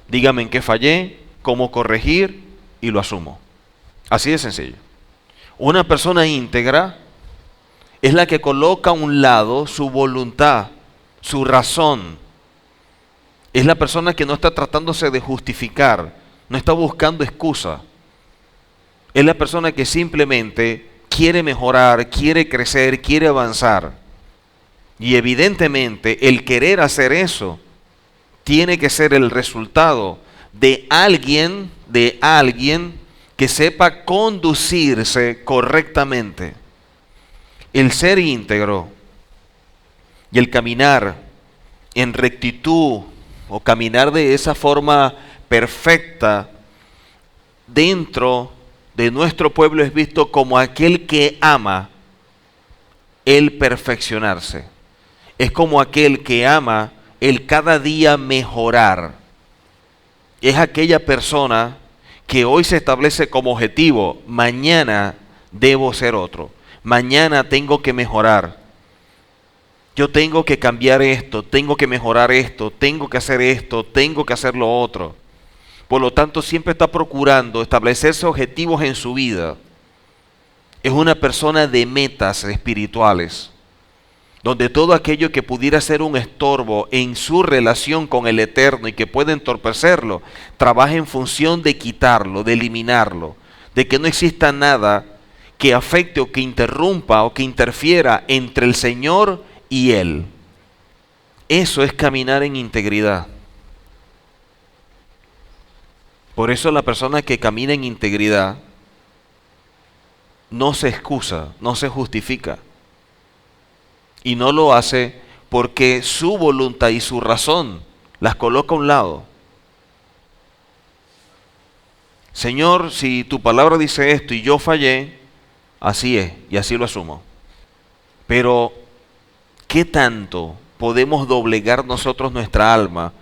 S1: Dígame en qué fallé, cómo corregir y lo asumo. Así de sencillo. Una persona íntegra es la que coloca a un lado su voluntad, su razón. Es la persona que no está tratándose de justificar, no está buscando excusa. Es la persona que simplemente quiere mejorar, quiere crecer, quiere avanzar. Y evidentemente el querer hacer eso tiene que ser el resultado de alguien que sepa conducirse correctamente. El ser íntegro y el caminar en rectitud o caminar de esa forma perfecta dentro de nuestro pueblo es visto como aquel que ama el perfeccionarse. Es como aquel que ama el cada día mejorar. Es aquella persona que hoy se establece como objetivo, mañana debo ser otro, mañana tengo que mejorar, yo tengo que cambiar esto, tengo que mejorar esto, tengo que hacer esto, tengo que hacer lo otro. Por lo tanto, siempre está procurando establecerse objetivos en su vida. Es una persona de metas espirituales, donde todo aquello que pudiera ser un estorbo en su relación con el Eterno y que puede entorpecerlo, trabaja en función de quitarlo, de eliminarlo, de que no exista nada que afecte o que interrumpa o que interfiera entre el Señor y Él. Eso es caminar en integridad. Por eso la persona que camina en integridad no se excusa, no se justifica. Y no lo hace porque su voluntad y su razón las coloca a un lado. Señor, si tu palabra dice esto y yo fallé, así es, y así lo asumo. Pero, ¿qué tanto podemos doblegar nosotros nuestra alma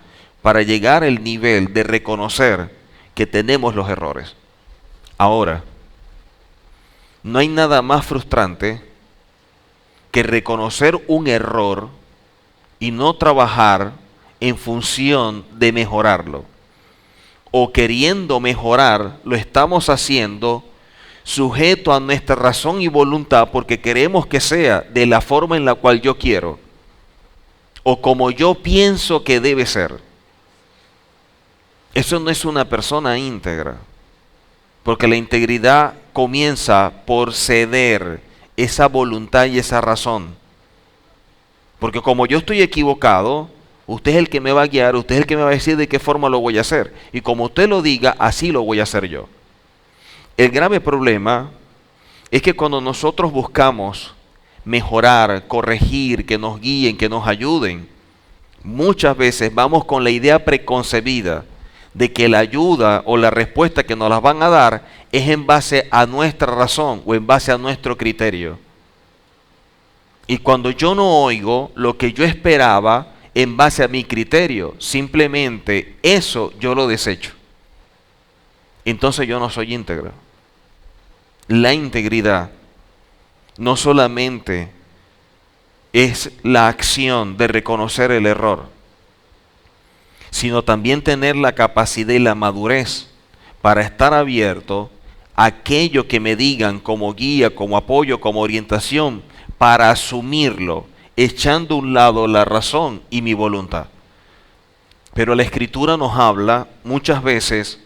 S1: para llegar al nivel de reconocer que tenemos los errores? Ahora, no hay nada más frustrante que reconocer un error y no trabajar en función de mejorarlo. O queriendo mejorar, lo estamos haciendo sujeto a nuestra razón y voluntad porque queremos que sea de la forma en la cual yo quiero o como yo pienso que debe ser. Eso no es una persona íntegra, porque la integridad comienza por ceder esa voluntad y esa razón. Porque como yo estoy equivocado, usted es el que me va a guiar, usted es el que me va a decir de qué forma lo voy a hacer. Y como usted lo diga, así lo voy a hacer yo. El grave problema es que cuando nosotros buscamos mejorar, corregir, que nos guíen, que nos ayuden, muchas veces vamos con la idea preconcebida de que la ayuda o la respuesta que nos las van a dar es en base a nuestra razón o en base a nuestro criterio. Y cuando yo no oigo lo que yo esperaba en base a mi criterio, simplemente eso yo lo desecho. Entonces yo no soy íntegro. La integridad no solamente es la acción de reconocer el error, sino también tener la capacidad y la madurez para estar abierto a aquello que me digan como guía, como apoyo, como orientación, para asumirlo, echando a un lado la razón y mi voluntad. Pero la Escritura nos habla muchas veces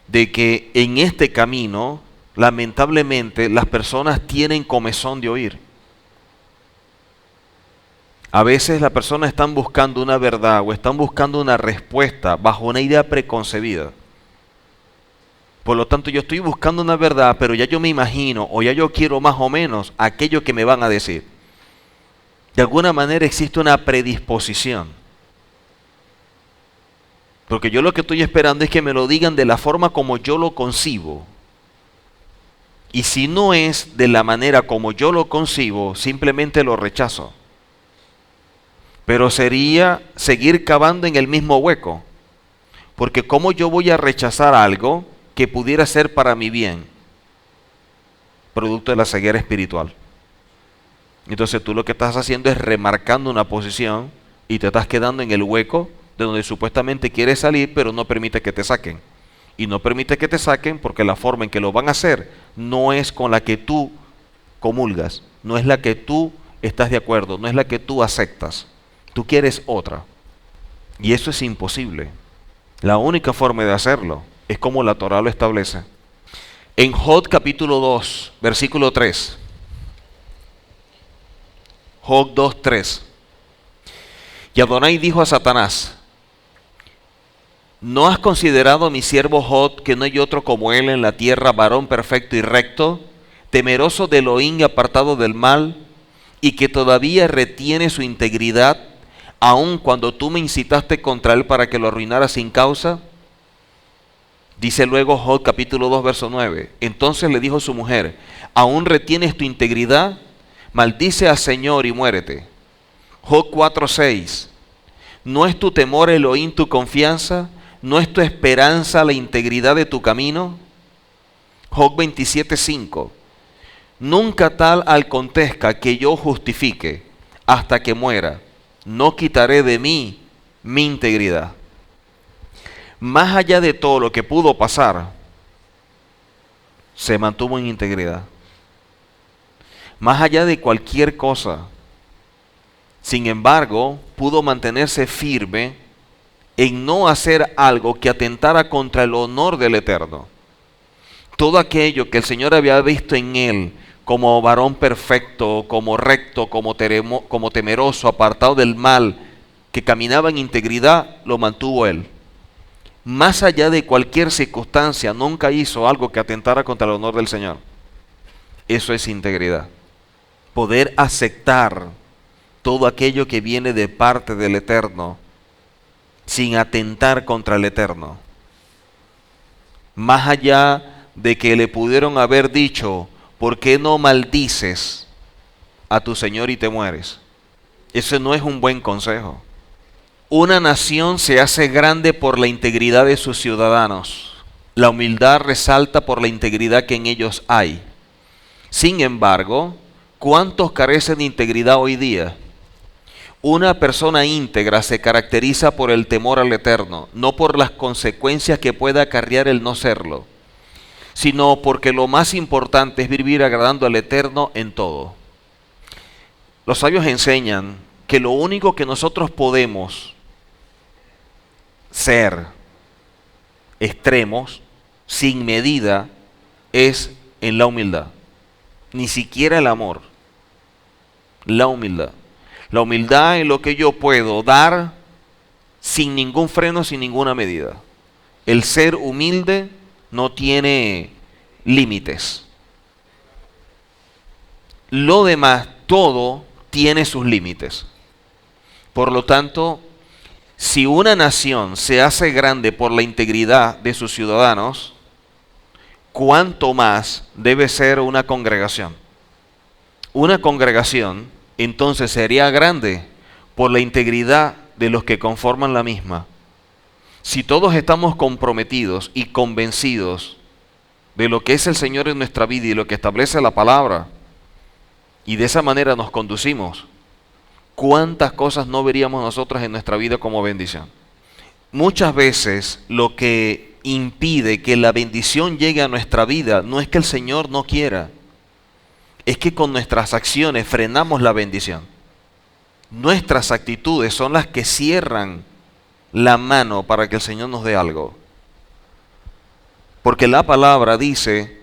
S1: de que en este camino, lamentablemente, las personas tienen comezón de oír. A veces las personas están buscando una verdad o están buscando una respuesta bajo una idea preconcebida. Por lo tanto, yo estoy buscando una verdad, pero ya yo me imagino o ya yo quiero más o menos aquello que me van a decir. De alguna manera existe una predisposición. Porque yo lo que estoy esperando es que me lo digan de la forma como yo lo concibo. Y si no es de la manera como yo lo concibo, simplemente lo rechazo. Pero sería seguir cavando en el mismo hueco. Porque ¿cómo yo voy a rechazar algo que pudiera ser para mi bien? Producto de la ceguera espiritual. Entonces tú lo que estás haciendo es remarcando una posición y te estás quedando en el hueco de donde supuestamente quieres salir, pero no permite que te saquen. Y no permite que te saquen porque la forma en que lo van a hacer no es con la que tú comulgas, no es la que tú estás de acuerdo, no es la que tú aceptas. Tú quieres otra. Y eso es imposible. La única forma de hacerlo es como la Torá lo establece. En Job capítulo 2, versículo 3. Job 2, 3. Y Adonai dijo a Satanás: ¿no has considerado a mi siervo Job, que no hay otro como él en la tierra, varón perfecto y recto, temeroso de Elohim y apartado del mal, y que todavía retiene su integridad, aun cuando tú me incitaste contra él para que lo arruinara sin causa? Dice luego Job capítulo 2 verso 9. Entonces le dijo su mujer: ¿aún retienes tu integridad? Maldice al Señor y muérete. Job 4, 6. ¿No es tu temor Elohim tu confianza? ¿No es tu esperanza la integridad de tu camino? Job 27, 5. Nunca tal acontezca que yo justifique hasta que muera. No quitaré de mí mi integridad. Más allá de todo lo que pudo pasar, se mantuvo en integridad. Más allá de cualquier cosa, sin embargo, pudo mantenerse firme en no hacer algo que atentara contra el honor del Eterno. Todo aquello que el Señor había visto en él como varón perfecto, como recto, como temeroso, apartado del mal, que caminaba en integridad, lo mantuvo él. Más allá de cualquier circunstancia, nunca hizo algo que atentara contra el honor del Señor. Eso es integridad. Poder aceptar todo aquello que viene de parte del Eterno sin atentar contra el Eterno. Más allá de que le pudieron haber dicho, ¿por qué no maldices a tu Señor y te mueres? Ese no es un buen consejo. Una nación se hace grande por la integridad de sus ciudadanos. La humildad resalta por la integridad que en ellos hay. Sin embargo, ¿cuántos carecen de integridad hoy día? Una persona íntegra se caracteriza por el temor al Eterno, no por las consecuencias que pueda acarrear el no serlo, sino porque lo más importante es vivir agradando al Eterno en todo. Los sabios enseñan que lo único que nosotros podemos ser extremos, sin medida, es en la humildad. Ni siquiera el amor, la humildad. La humildad es lo que yo puedo dar sin ningún freno, sin ninguna medida. El ser humilde no tiene límites. Lo demás, todo tiene sus límites. Por lo tanto, si una nación se hace grande por la integridad de sus ciudadanos, ¿cuánto más debe ser una congregación? Una congregación entonces sería grande por la integridad de los que conforman la misma. Si todos estamos comprometidos y convencidos de lo que es el Señor en nuestra vida y lo que establece la palabra, y de esa manera nos conducimos, ¿cuántas cosas no veríamos nosotros en nuestra vida como bendición? Muchas veces lo que impide que la bendición llegue a nuestra vida no es que el Señor no quiera, es que con nuestras acciones frenamos la bendición. Nuestras actitudes son las que cierran la mano para que el Señor nos dé algo. Porque la palabra dice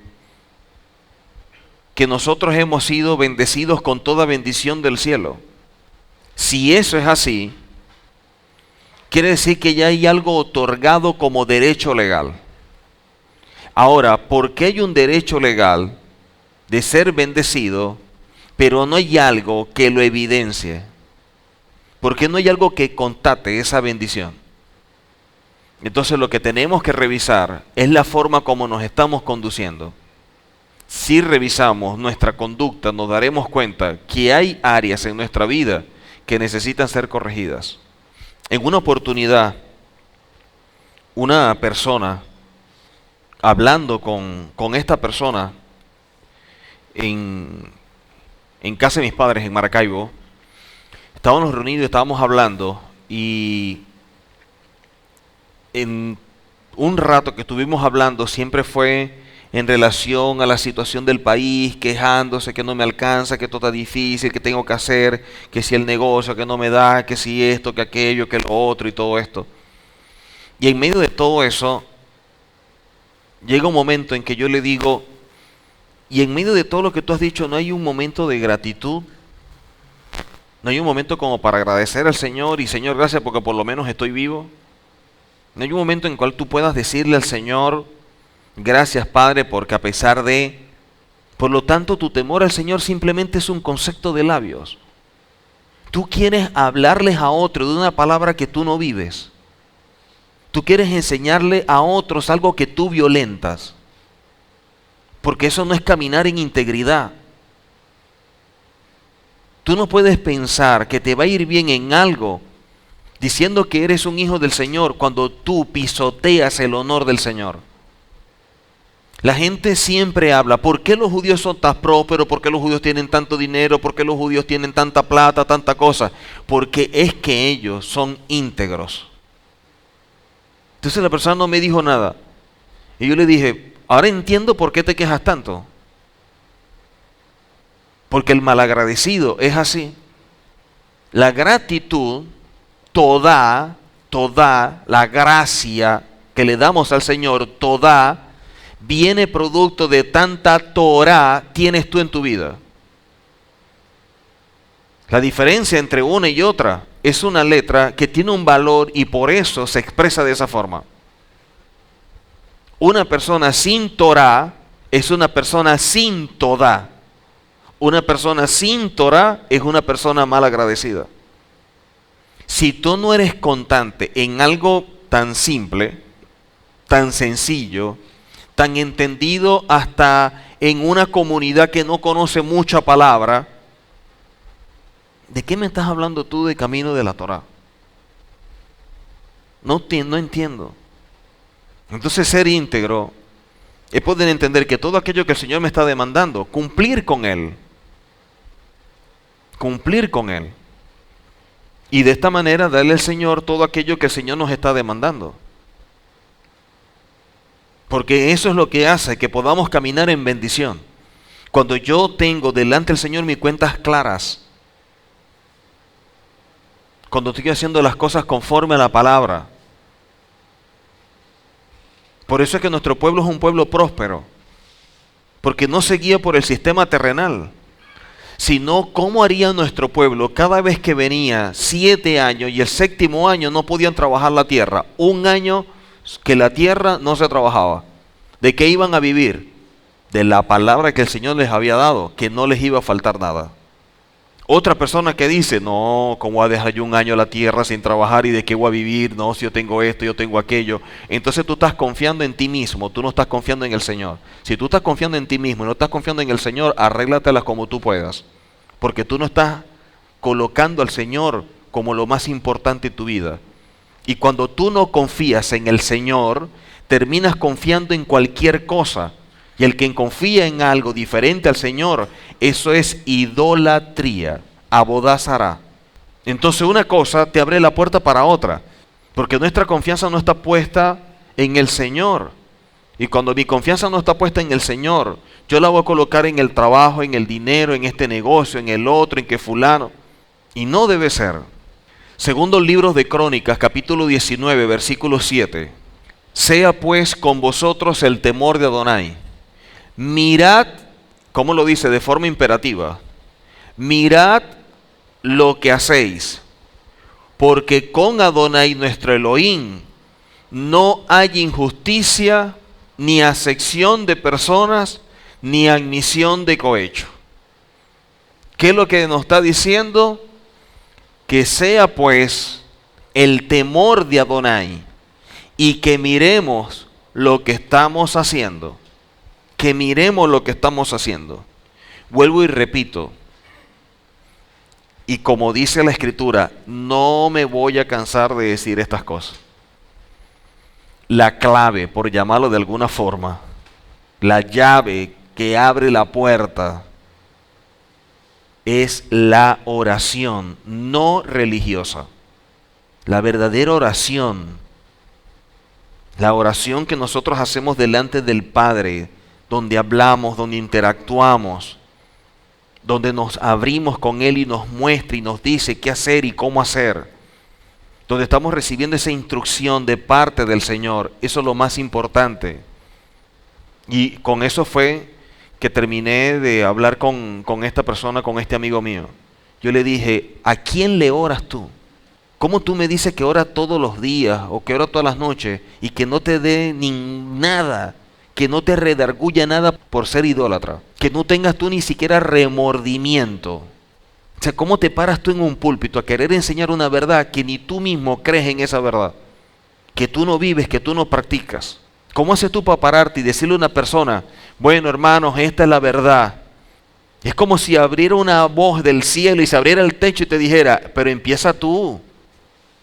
S1: que nosotros hemos sido bendecidos con toda bendición del cielo. Si eso es así, quiere decir que ya hay algo otorgado como derecho legal. Ahora, ¿por qué hay un derecho legal de ser bendecido, pero no hay algo que lo evidencie? ¿Por qué no hay algo que constate esa bendición? Entonces lo que tenemos que revisar es la forma como nos estamos conduciendo. Si revisamos nuestra conducta, nos daremos cuenta que hay áreas en nuestra vida que necesitan ser corregidas. En una oportunidad, una persona, hablando con esta persona en casa de mis padres en Maracaibo, estábamos reunidos, estábamos hablando y en un rato que estuvimos hablando siempre fue en relación a la situación del país, quejándose que no me alcanza, que todo está difícil, que tengo que hacer, que si el negocio que no me da, que si esto, que aquello, que lo otro y todo esto. Y en medio de todo eso, llega un momento en que yo le digo, y en medio de todo lo que tú has dicho, ¿no hay un momento de gratitud? ¿No hay un momento como para agradecer al Señor y Señor, gracias porque por lo menos estoy vivo? ¿No hay un momento en el cual tú puedas decirle al Señor, gracias Padre, porque a pesar de... Por lo tanto, tu temor al Señor simplemente es un concepto de labios. Tú quieres hablarles a otro de una palabra que tú no vives. Tú quieres enseñarle a otros algo que tú violentas. Porque eso no es caminar en integridad. Tú no puedes pensar que te va a ir bien en algo diciendo que eres un hijo del Señor cuando tú pisoteas el honor del Señor. La gente siempre habla, ¿por qué los judíos son tan prósperos? ¿Por qué los judíos tienen tanto dinero? ¿Por qué los judíos tienen tanta plata, tanta cosa? Porque es que ellos son íntegros. Entonces la persona no me dijo nada. Y yo le dije, ahora entiendo por qué te quejas tanto. Porque el malagradecido es así. La gratitud, toda la gracia que le damos al Señor, toda, viene producto de tanta Torah tienes tú en tu vida. La diferencia entre una y otra es una letra que tiene un valor y por eso se expresa de esa forma. Una persona sin Torah es una persona sin Todá. Una persona sin Torah es una persona mal agradecida. Si tú no eres constante en algo tan simple, tan sencillo, tan entendido hasta en una comunidad que no conoce mucha palabra. ¿De qué me estás hablando tú de camino de la Torá? No entiendo. Entonces ser íntegro es poder entender que todo aquello que el Señor me está demandando, cumplir con Él. Cumplir con Él. Y de esta manera darle al Señor todo aquello que el Señor nos está demandando. Porque eso es lo que hace que podamos caminar en bendición. Cuando yo tengo delante del Señor mis cuentas claras. Cuando estoy haciendo las cosas conforme a la palabra. Por eso es que nuestro pueblo es un pueblo próspero. Porque no se guía por el sistema terrenal. Sino cómo haría nuestro pueblo cada vez que venía 7 años y el 7º año no podían trabajar la tierra. Un año que la tierra no se trabajaba. ¿De qué iban a vivir? De la palabra que el Señor les había dado, que no les iba a faltar nada. Otra persona que dice, no, ¿cómo voy a dejar yo un año la tierra sin trabajar y de qué voy a vivir? No, si yo tengo esto, yo tengo aquello. Entonces tú estás confiando en ti mismo, tú no estás confiando en el Señor. Si tú estás confiando en ti mismo y no estás confiando en el Señor, arréglatelas como tú puedas. Porque tú no estás colocando al Señor como lo más importante en tu vida. Y cuando tú no confías en el Señor, terminas confiando en cualquier cosa. Y el que confía en algo diferente al Señor, eso es idolatría, abodazará. Entonces una cosa te abre la puerta para otra, porque nuestra confianza no está puesta en el Señor. Y cuando mi confianza no está puesta en el Señor, yo la voy a colocar en el trabajo, en el dinero, en este negocio, en el otro, en que fulano. Y no debe ser. Segundo libro de Crónicas, capítulo 19, versículo 7. Sea pues con vosotros el temor de Adonai. Mirad, ¿cómo lo dice? De forma imperativa. Mirad lo que hacéis, porque con Adonai nuestro Elohim no hay injusticia, ni acepción de personas, ni admisión de cohecho. ¿Qué es lo que nos está diciendo? Que sea pues el temor de Adonai y que miremos lo que estamos haciendo. Que miremos lo que estamos haciendo. Vuelvo y repito. Y como dice la Escritura, no me voy a cansar de decir estas cosas. La clave, por llamarlo de alguna forma, la llave que abre la puerta, es la oración no religiosa. La verdadera oración. La oración que nosotros hacemos delante del Padre, donde hablamos, donde interactuamos, donde nos abrimos con Él y nos muestra y nos dice qué hacer y cómo hacer, donde estamos recibiendo esa instrucción de parte del Señor. Eso es lo más importante. Y con eso fue que terminé de hablar con esta persona, con este amigo mío. Yo le dije, ¿a quién le oras tú? ¿Cómo tú me dices que ora todos los días o que ora todas las noches y que no te dé ni nada? Que no te redarguya nada por ser idólatra, que no tengas tú ni siquiera remordimiento. O sea, ¿cómo te paras tú en un púlpito a querer enseñar una verdad que ni tú mismo crees en esa verdad? Que tú no vives, que tú no practicas. ¿Cómo haces tú para pararte y decirle a una persona, bueno hermanos, esta es la verdad? Es como si abriera una voz del cielo y se abriera el techo y te dijera, pero empieza tú.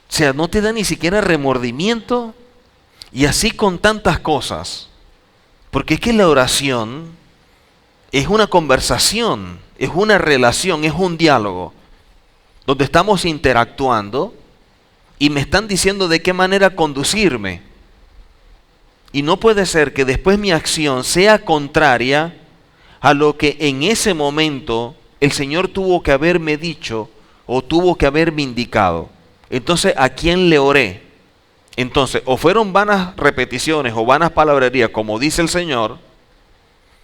S1: O sea, no te da ni siquiera remordimiento. Y así con tantas cosas. Porque es que la oración es una conversación, es una relación, es un diálogo, donde estamos interactuando y me están diciendo de qué manera conducirme. Y no puede ser que después mi acción sea contraria a lo que en ese momento el Señor tuvo que haberme dicho o tuvo que haberme indicado. Entonces, ¿a quién le oré? Entonces, o fueron vanas repeticiones o vanas palabrerías, como dice el Señor,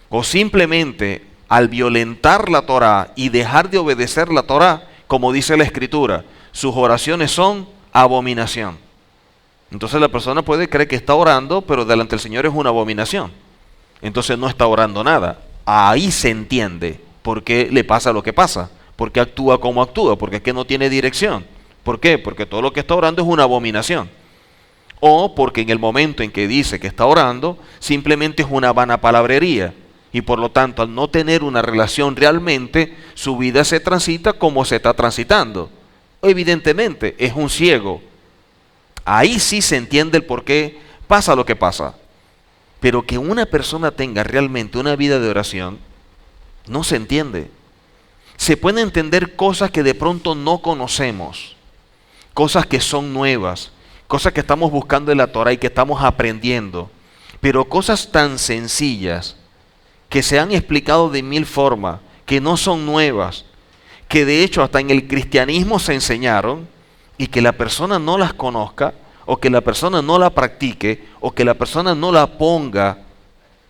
S1: o simplemente al violentar la Torá y dejar de obedecer la Torá, como dice la Escritura, sus oraciones son abominación. Entonces la persona puede creer que está orando, pero delante del Señor es una abominación. Entonces no está orando nada. Ahí se entiende por qué le pasa lo que pasa, por qué actúa como actúa, porque es que no tiene dirección. ¿Por qué? Porque todo lo que está orando es una abominación. o porque en el momento en que dice que está orando, simplemente es una vana palabrería. Y por lo tanto, al no tener una relación realmente, su vida se transita como se está transitando. Evidentemente, es un ciego. Ahí sí se entiende el por qué pasa lo que pasa. Pero que una persona tenga realmente una vida de oración, no se entiende. Se pueden entender cosas que de pronto no conocemos, cosas que son nuevas, cosas que estamos buscando en la Torah y que estamos aprendiendo, pero cosas tan sencillas que se han explicado de mil formas, que no son nuevas, que de hecho hasta en el cristianismo se enseñaron y que la persona no las conozca o que la persona no la practique o que la persona no la ponga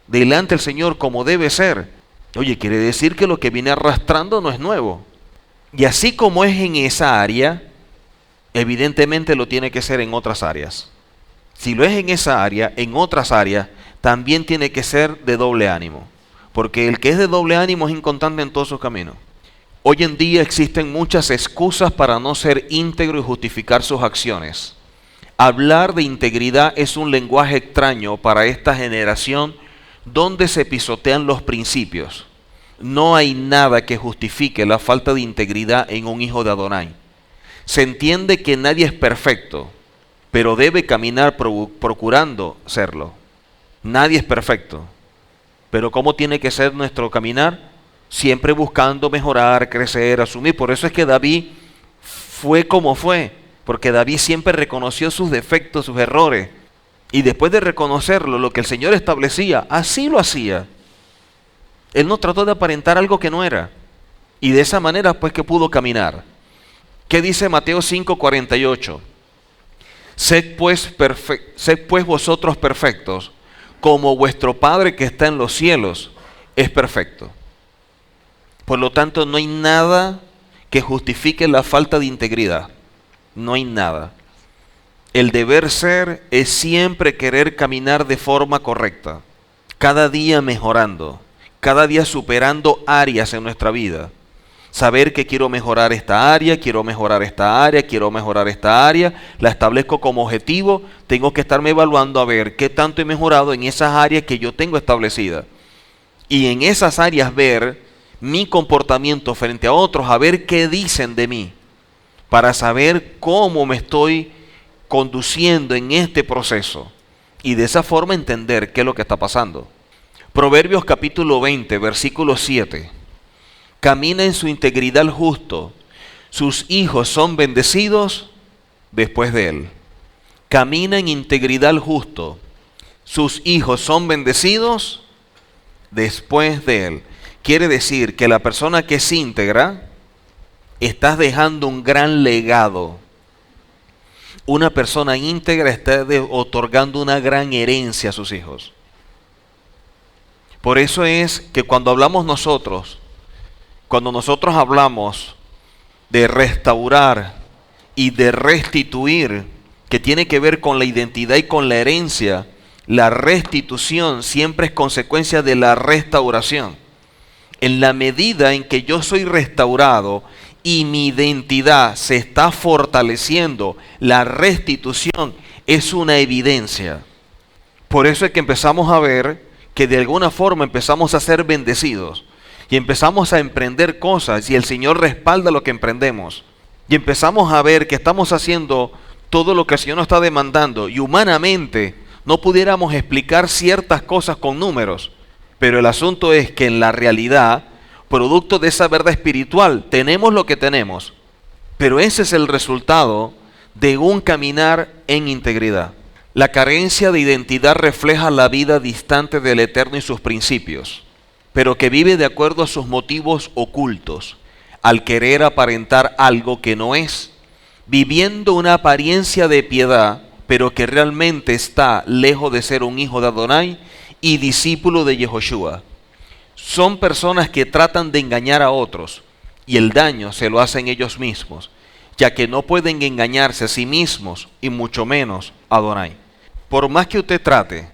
S1: delante del Señor como debe ser. Oye, quiere decir que lo que viene arrastrando no es nuevo. Y así como es en esa área, evidentemente lo tiene que ser en otras áreas. Si lo es en esa área, en otras áreas, también tiene que ser de doble ánimo. Porque el que es de doble ánimo es inconstante en todos sus caminos. Hoy en día existen muchas excusas para no ser íntegro y justificar sus acciones. Hablar de integridad es un lenguaje extraño para esta generación donde se pisotean los principios. No hay nada que justifique la falta de integridad en un hijo de Adonai. Se entiende que nadie es perfecto, pero debe caminar procurando serlo. Nadie es perfecto, pero ¿cómo tiene que ser nuestro caminar? Siempre buscando mejorar, crecer, asumir. Por eso es que David fue como fue, porque David siempre reconoció sus defectos, sus errores. Y después de reconocerlo, lo que el Señor establecía, así lo hacía. Él no trató de aparentar algo que no era. Y de esa manera pues que pudo caminar. ¿Qué dice Mateo 5:48? Sed pues vosotros perfectos, como vuestro Padre que está en los cielos es perfecto. Por lo tanto, no hay nada que justifique la falta de integridad. No hay nada. El deber ser es siempre querer caminar de forma correcta, cada día mejorando, cada día superando áreas en nuestra vida. Saber que quiero mejorar esta área, quiero mejorar esta área, quiero mejorar esta área, la establezco como objetivo, tengo que estarme evaluando a ver qué tanto he mejorado en esas áreas que yo tengo establecidas. Y en esas áreas ver mi comportamiento frente a otros, a ver qué dicen de mí, para saber cómo me estoy conduciendo en este proceso y de esa forma entender qué es lo que está pasando. Proverbios capítulo 20, versículo 7. Camina en su integridad el justo, sus hijos son bendecidos después de él. Camina en integridad el justo, sus hijos son bendecidos después de él. Quiere decir que la persona que es íntegra, estás dejando un gran legado. Una persona íntegra está otorgando una gran herencia a sus hijos. Por eso es que cuando nosotros hablamos de restaurar y de restituir, que tiene que ver con la identidad y con la herencia, la restitución siempre es consecuencia de la restauración. En la medida en que yo soy restaurado y mi identidad se está fortaleciendo, la restitución es una evidencia. Por eso es que empezamos a ver que de alguna forma empezamos a ser bendecidos y empezamos a emprender cosas y el Señor respalda lo que emprendemos. Y empezamos a ver que estamos haciendo todo lo que el Señor nos está demandando y humanamente no pudiéramos explicar ciertas cosas con números. Pero el asunto es que en la realidad, producto de esa verdad espiritual, tenemos lo que tenemos. Pero ese es el resultado de un caminar en integridad. La carencia de identidad refleja la vida distante del Eterno y sus principios, pero que vive de acuerdo a sus motivos ocultos, al querer aparentar algo que no es, viviendo una apariencia de piedad, pero que realmente está lejos de ser un hijo de Adonai y discípulo de Yehoshua. Son personas que tratan de engañar a otros y el daño se lo hacen ellos mismos, ya que no pueden engañarse a sí mismos y mucho menos a Adonai. Por más que usted trate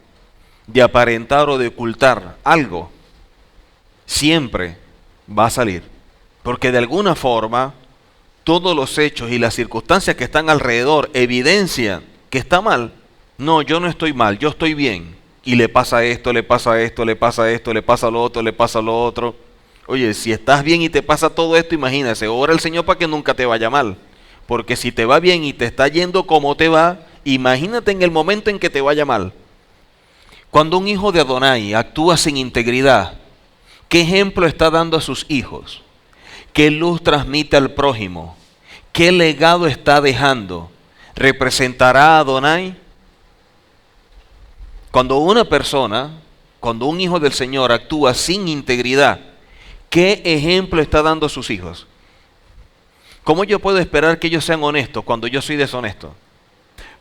S1: de aparentar o de ocultar algo, siempre va a salir. Porque de alguna forma, todos los hechos y las circunstancias que están alrededor evidencian que está mal. No, yo no estoy mal, yo estoy bien. Y le pasa esto, le pasa esto, le pasa esto, le pasa lo otro, le pasa lo otro. Oye, si estás bien y te pasa todo esto, imagínate, ora al Señor para que nunca te vaya mal. Porque si te va bien y te está yendo como te va, imagínate en el momento en que te vaya mal. Cuando un hijo de Adonai actúa sin integridad, ¿qué ejemplo está dando a sus hijos? ¿Qué luz transmite al prójimo? ¿Qué legado está dejando? ¿Representará a Adonai? Cuando una persona, cuando un hijo del Señor actúa sin integridad, ¿qué ejemplo está dando a sus hijos? ¿Cómo yo puedo esperar que ellos sean honestos cuando yo soy deshonesto?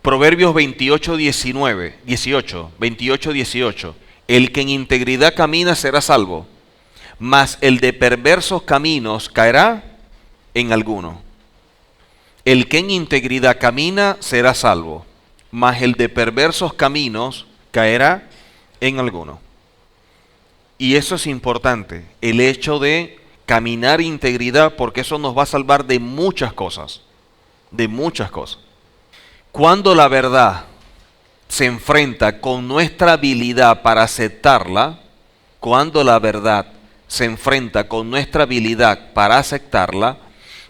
S1: Proverbios 28, 18. El que en integridad camina será salvo, mas el de perversos caminos caerá en alguno. El que en integridad camina será salvo, mas el de perversos caminos caerá en alguno. Y eso es importante, el hecho de caminar integridad, porque eso nos va a salvar de muchas cosas, de muchas cosas. Cuando la verdad se enfrenta con nuestra habilidad para aceptarla, cuando la verdad se enfrenta con nuestra habilidad para aceptarla,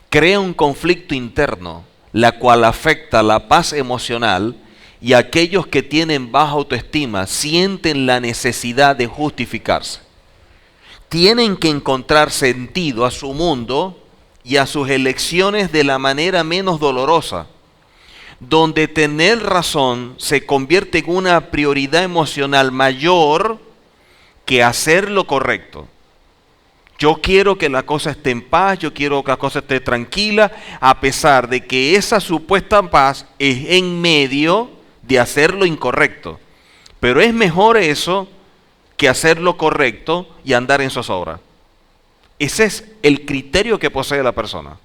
S1: crea un conflicto interno, la cual afecta la paz emocional, y aquellos que tienen baja autoestima sienten la necesidad de justificarse. Tienen que encontrar sentido a su mundo y a sus elecciones de la manera menos dolorosa, donde tener razón se convierte en una prioridad emocional mayor que hacer lo correcto. Yo quiero que la cosa esté en paz, yo quiero que la cosa esté tranquila, a pesar de que esa supuesta paz es en medio de hacer lo incorrecto. Pero es mejor eso que hacer lo correcto y andar en zozobra. Ese es el criterio que posee la persona.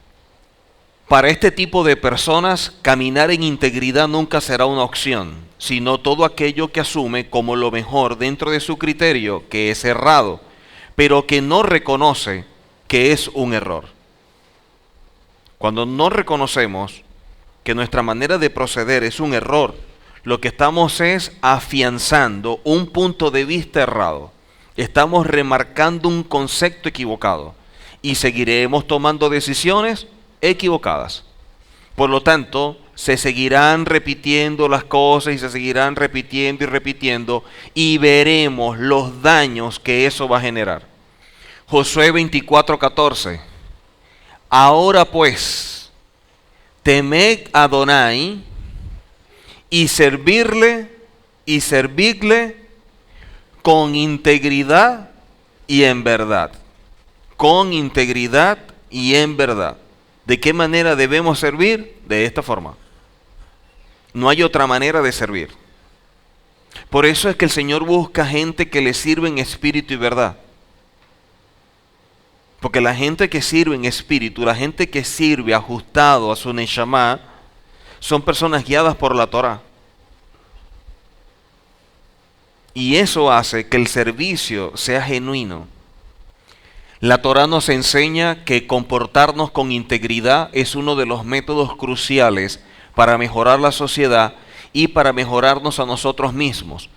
S1: Para este tipo de personas, caminar en integridad nunca será una opción, sino todo aquello que asume como lo mejor dentro de su criterio, que es errado, pero que no reconoce que es un error. Cuando no reconocemos que nuestra manera de proceder es un error, lo que estamos es afianzando un punto de vista errado. Estamos remarcando un concepto equivocado y seguiremos tomando decisiones equivocadas. Por lo tanto, se seguirán repitiendo las cosas y se seguirán repitiendo y repitiendo, y veremos los daños que eso va a generar. Josué 24:14. Ahora pues, temed a Adonai y servirle con integridad y en verdad. Con integridad y en verdad. ¿De qué manera debemos servir? De esta forma. No hay otra manera de servir. Por eso es que el Señor busca gente que le sirva en espíritu y verdad. Porque la gente que sirve en espíritu, la gente que sirve ajustado a su Neshama, son personas guiadas por la Torah. Y eso hace que el servicio sea genuino. La Torah nos enseña que comportarnos con integridad es uno de los métodos cruciales para mejorar la sociedad y para mejorarnos a nosotros mismos.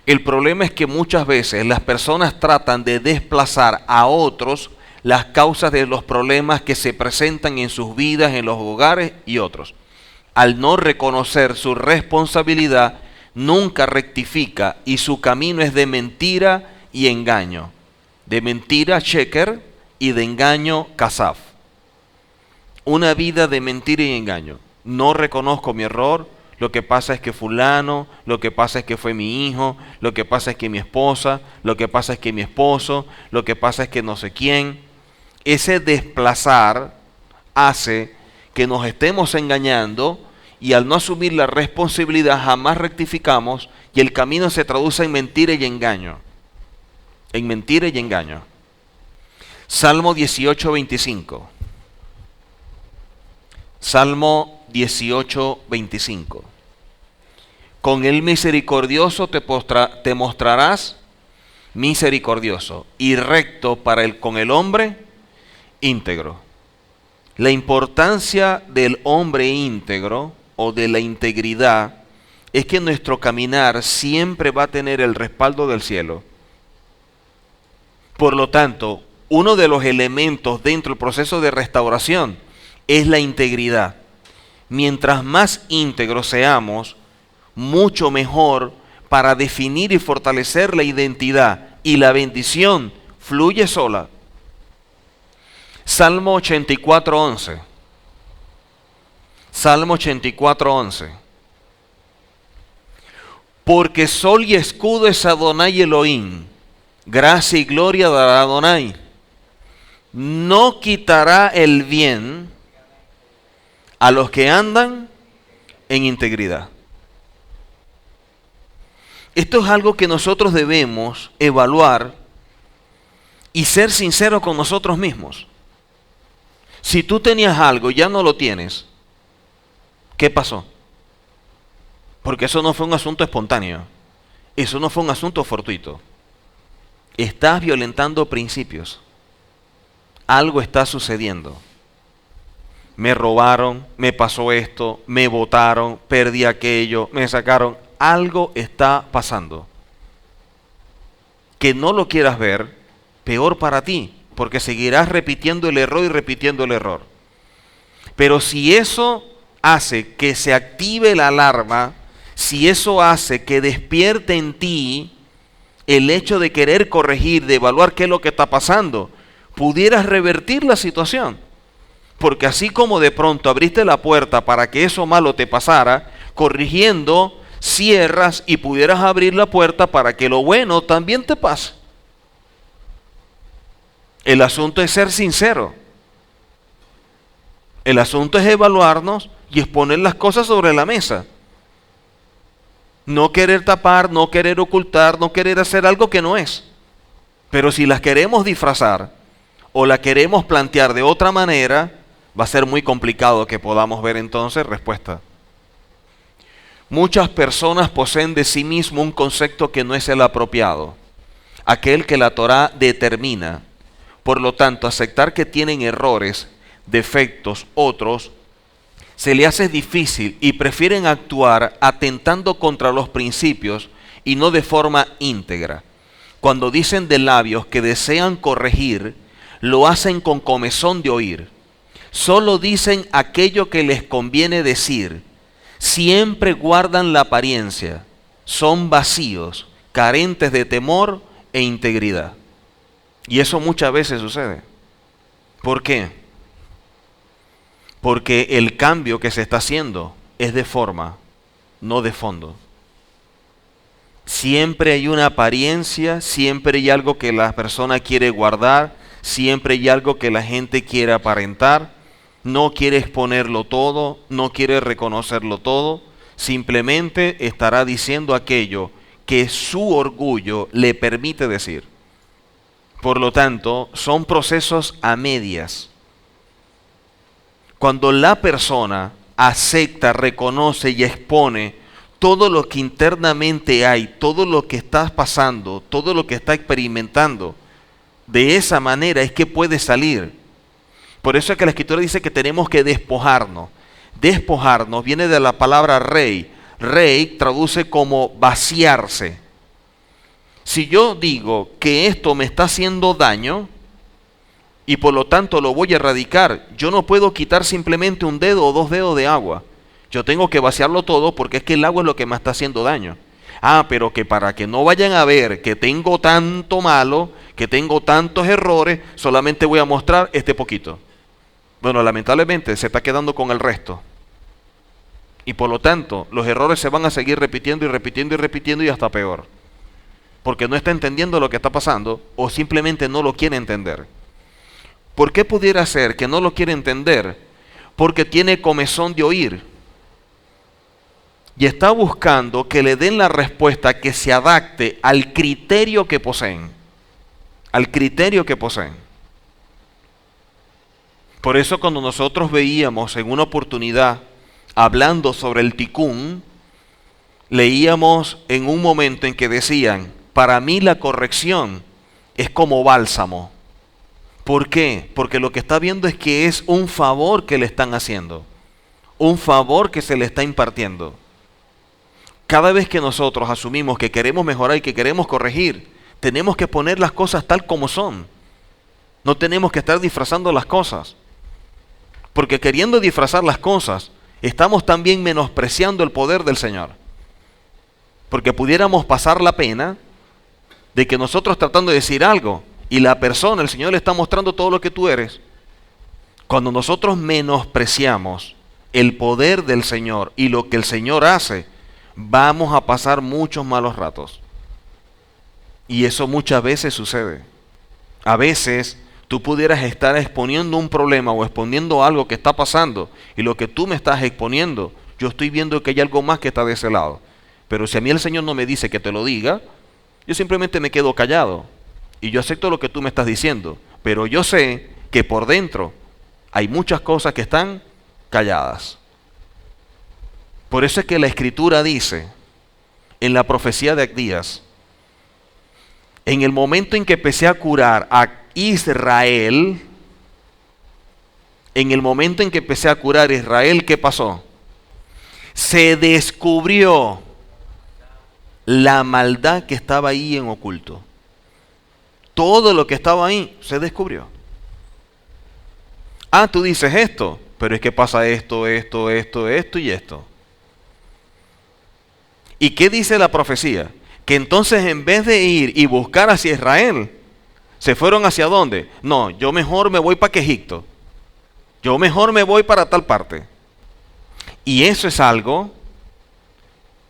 S1: El problema es que muchas veces las personas tratan de desplazar a otros las causas de los problemas que se presentan en sus vidas, en los hogares y otros. Al no reconocer su responsabilidad, nunca rectifica y su camino es de mentira y engaño. De mentira, sheker, y de engaño, kasaf. Una vida de mentira y engaño. No reconozco mi error, lo que pasa es que fulano, lo que pasa es que fue mi hijo, lo que pasa es que mi esposa, lo que pasa es que mi esposo, lo que pasa es que no sé quién. Ese desplazar hace que nos estemos engañando y al no asumir la responsabilidad jamás rectificamos y el camino se traduce en mentira y engaño. En mentira y engaño. Salmo 18:25. Salmo 18:25. Con el misericordioso te mostrarás misericordioso y recto con el hombre íntegro. La importancia del hombre íntegro o de la integridad es que nuestro caminar siempre va a tener el respaldo del cielo. Por lo tanto, uno de los elementos dentro del proceso de restauración es la integridad. Mientras más íntegros seamos, mucho mejor para definir y fortalecer la identidad, y la bendición fluye sola. Salmo 84:11. Salmo 84:11. Porque sol y escudo es Adonai Elohim, gracia y gloria dará Adonai. No quitará el bien a los que andan en integridad. Esto es algo que nosotros debemos evaluar y ser sinceros con nosotros mismos. Si tú tenías algo y ya no lo tienes, ¿qué pasó? Porque eso no fue un asunto espontáneo. Eso no fue un asunto fortuito. Estás violentando principios. Algo está sucediendo. Me robaron, me pasó esto, me botaron, perdí aquello, me sacaron. Algo está pasando. Que no lo quieras ver, peor para ti, porque seguirás repitiendo el error y repitiendo el error. Pero si eso hace que se active la alarma, si eso hace que despierte en ti el hecho de querer corregir, de evaluar qué es lo que está pasando, pudieras revertir la situación. Porque así como de pronto abriste la puerta para que eso malo te pasara, corrigiendo, cierras y pudieras abrir la puerta para que lo bueno también te pase. El asunto es ser sincero. El asunto es evaluarnos y exponer las cosas sobre la mesa. No querer tapar, no querer ocultar, no querer hacer algo que no es. Pero si las queremos disfrazar o la queremos plantear de otra manera, va a ser muy complicado que podamos ver entonces respuesta. Muchas personas poseen de sí mismo un concepto que no es el apropiado, aquel que la Torá determina. Por lo tanto, aceptar que tienen errores, defectos, otros, se le hace difícil y prefieren actuar atentando contra los principios y no de forma íntegra. Cuando dicen de labios que desean corregir, lo hacen con comezón de oír. Solo dicen aquello que les conviene decir. Siempre guardan la apariencia. Son vacíos, carentes de temor e integridad. Y eso muchas veces sucede. ¿Por qué? Porque el cambio que se está haciendo es de forma, no de fondo. Siempre hay una apariencia, siempre hay algo que la persona quiere guardar, siempre hay algo que la gente quiere aparentar, no quiere exponerlo todo, no quiere reconocerlo todo, simplemente estará diciendo aquello que su orgullo le permite decir. Por lo tanto, son procesos a medias. Cuando la persona acepta, reconoce y expone todo lo que internamente hay, todo lo que está pasando, todo lo que está experimentando, de esa manera es que puede salir. Por eso es que la Escritura dice que tenemos que despojarnos. Despojarnos viene de la palabra rey. Rey traduce como vaciarse. Si yo digo que esto me está haciendo daño y por lo tanto lo voy a erradicar, yo no puedo quitar simplemente un dedo o 2 dedos de agua. Yo tengo que vaciarlo todo porque es que el agua es lo que me está haciendo daño. Pero que para que no vayan a ver que tengo tanto malo, que tengo tantos errores, solamente voy a mostrar este poquito. Bueno, lamentablemente se está quedando con el resto. Y por lo tanto, los errores se van a seguir repitiendo y repitiendo y repitiendo y hasta peor. Porque no está entendiendo lo que está pasando o simplemente no lo quiere entender. ¿Por qué pudiera ser que no lo quiere entender? Porque tiene comezón de oír. Y está buscando que le den la respuesta que se adapte al criterio que poseen. Al criterio que poseen. Por eso cuando nosotros veíamos en una oportunidad hablando sobre el Tikún, leíamos en un momento en que decían, para mí la corrección es como bálsamo. ¿Por qué? Porque lo que está viendo es que es un favor que le están haciendo. Un favor que se le está impartiendo. cada vez que nosotros asumimos que queremos mejorar y que queremos corregir, tenemos que poner las cosas tal como son. No tenemos que estar disfrazando las cosas. Porque queriendo disfrazar las cosas, estamos también menospreciando el poder del Señor. Porque pudiéramos pasar la pena de que nosotros tratando de decir algo y la persona, el Señor le está mostrando todo lo que tú eres. Cuando nosotros menospreciamos el poder del Señor y lo que el Señor hace, vamos a pasar muchos malos ratos. Y eso muchas veces sucede. A veces tú pudieras estar exponiendo un problema o exponiendo algo que está pasando, y lo que tú me estás exponiendo, yo estoy viendo que hay algo más que está de ese lado. Pero si a mí el Señor no me dice que te lo diga, yo simplemente me quedo callado y yo acepto lo que tú me estás diciendo, pero yo sé que por dentro hay muchas cosas que están calladas. Por eso es que la Escritura dice en la profecía de Abdías, en el momento en que empecé a curar a Israel, en el momento en que empecé a curar a Israel, ¿qué pasó? Se descubrió la maldad que estaba ahí en oculto. Todo lo que estaba ahí se descubrió. Ah, tú dices esto, pero es que pasa esto y esto. ¿Y qué dice la profecía? Que entonces en vez de ir y buscar hacia Israel, ¿se fueron hacia dónde? No, yo mejor me voy para Egipto. Yo mejor me voy para tal parte. Y eso es algo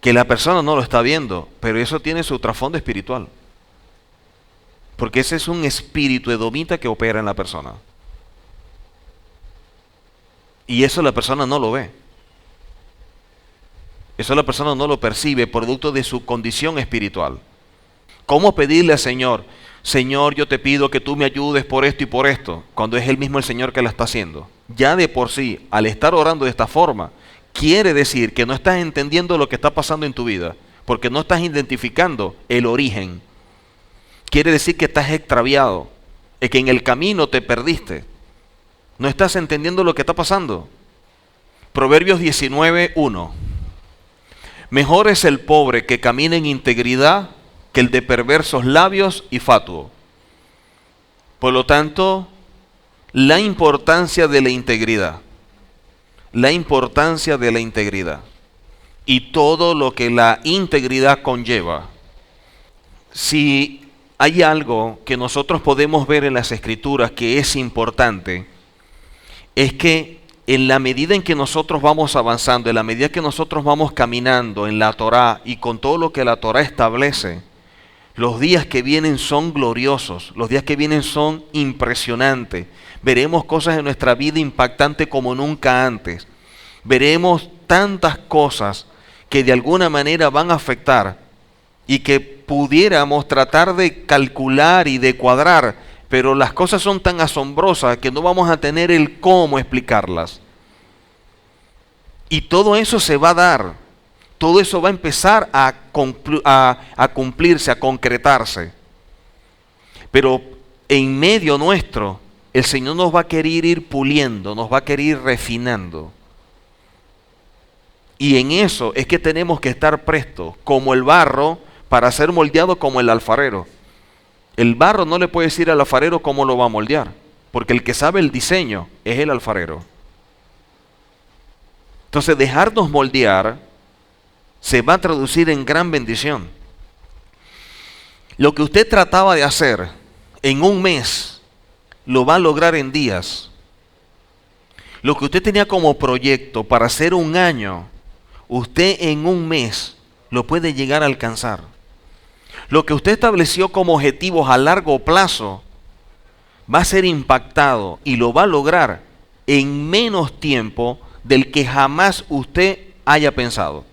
S1: que la persona no lo está viendo, pero eso tiene su trasfondo espiritual. Porque ese es un espíritu edomita que opera en la persona. Y eso la persona no lo ve. Eso la persona no lo percibe, producto de su condición espiritual. ¿Cómo pedirle al Señor, Señor, yo te pido que tú me ayudes por esto y por esto, cuando es Él mismo el Señor que la está haciendo? Ya de por sí, al estar orando de esta forma, quiere decir que no estás entendiendo lo que está pasando en tu vida, porque no estás identificando el origen. Quiere decir que estás extraviado, es que en el camino te perdiste. No estás entendiendo lo que está pasando. Proverbios 19:1. Mejor es el pobre que camina en integridad que el de perversos labios y fatuo. Por lo tanto, la importancia de la integridad. La importancia de la integridad. Y todo lo que la integridad conlleva. Si hay algo que nosotros podemos ver en las Escrituras que es importante, es que en la medida en que nosotros vamos avanzando, en la medida que nosotros vamos caminando en la Torá y con todo lo que la Torá establece, los días que vienen son gloriosos, los días que vienen son impresionantes. Veremos cosas en nuestra vida impactantes como nunca antes. Veremos tantas cosas que de alguna manera van a afectar y que pudiéramos tratar de calcular y de cuadrar, pero las cosas son tan asombrosas que no vamos a tener el cómo explicarlas. Y todo eso se va a dar, todo eso va a empezar a cumplirse, a concretarse. Pero en medio nuestro, el Señor nos va a querer ir puliendo, nos va a querer ir refinando. Y en eso es que tenemos que estar prestos, como el barro, para ser moldeado como el alfarero. El barro no le puede decir al alfarero cómo lo va a moldear, porque el que sabe el diseño es el alfarero. Entonces, dejarnos moldear se va a traducir en gran bendición. Lo que usted trataba de hacer en un mes, lo va a lograr en días. Lo que usted tenía como proyecto para hacer un año, usted en un mes lo puede llegar a alcanzar. Lo que usted estableció como objetivos a largo plazo va a ser impactado y lo va a lograr en menos tiempo del que jamás usted haya pensado.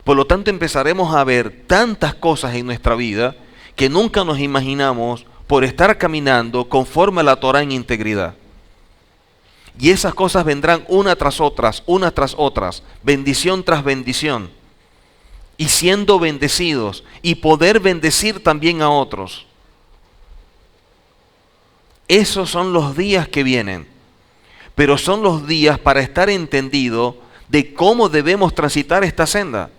S1: Por lo tanto, empezaremos a ver tantas cosas en nuestra vida que nunca nos imaginamos por estar caminando conforme a la Torá en integridad. Y esas cosas vendrán una tras otras, bendición tras bendición. Y siendo bendecidos y poder bendecir también a otros. Esos son los días que vienen, pero son los días para estar entendido de cómo debemos transitar esta senda.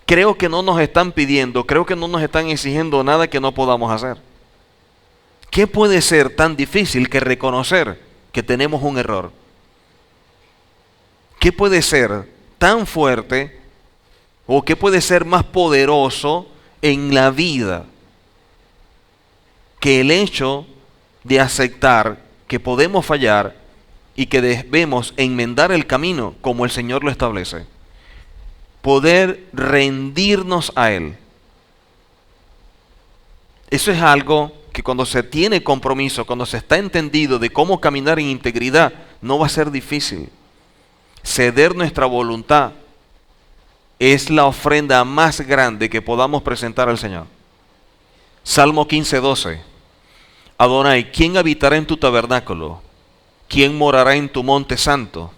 S1: Creo que no nos están pidiendo, creo que no nos están exigiendo nada que no podamos hacer. ¿Qué puede ser tan difícil que reconocer que tenemos un error? ¿Qué puede ser tan fuerte o qué puede ser más poderoso en la vida que el hecho de aceptar que podemos fallar y que debemos enmendar el camino como el Señor lo establece? Poder rendirnos a Él. Eso es algo que cuando se tiene compromiso, cuando se está entendido de cómo caminar en integridad, no va a ser difícil. Ceder nuestra voluntad es la ofrenda más grande que podamos presentar al Señor. Salmo 15:12. Adonai, ¿quién habitará en tu tabernáculo? ¿Quién morará en tu monte santo?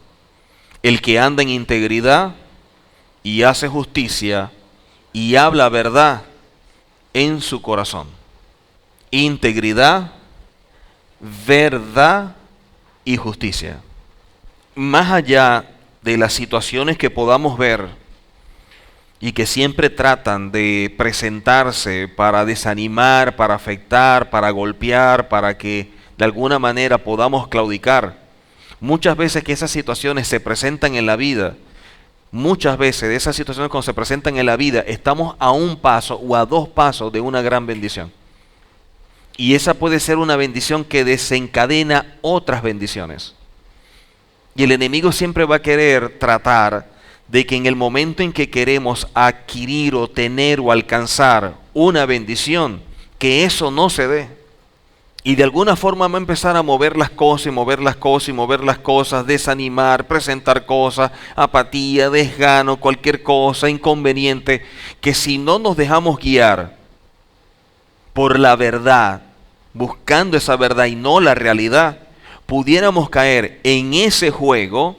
S1: El que anda en integridad y hace justicia y habla verdad en su corazón. Integridad, verdad y justicia. Más allá de las situaciones que podamos ver y que siempre tratan de presentarse para desanimar, para afectar, para golpear, para que de alguna manera podamos claudicar, muchas veces que esas situaciones se presentan en la vida, muchas veces de esas situaciones cuando se presentan en la vida, estamos a un paso o a 2 pasos de una gran bendición. Y esa puede ser una bendición que desencadena otras bendiciones. Y el enemigo siempre va a querer tratar de que en el momento en que queremos adquirir o tener o alcanzar una bendición, que eso no se dé. Y de alguna forma va a empezar a mover las cosas y mover las cosas y mover las cosas, desanimar, presentar cosas, apatía, desgano, cualquier cosa, inconveniente, que si no nos dejamos guiar por la verdad, buscando esa verdad y no la realidad, pudiéramos caer en ese juego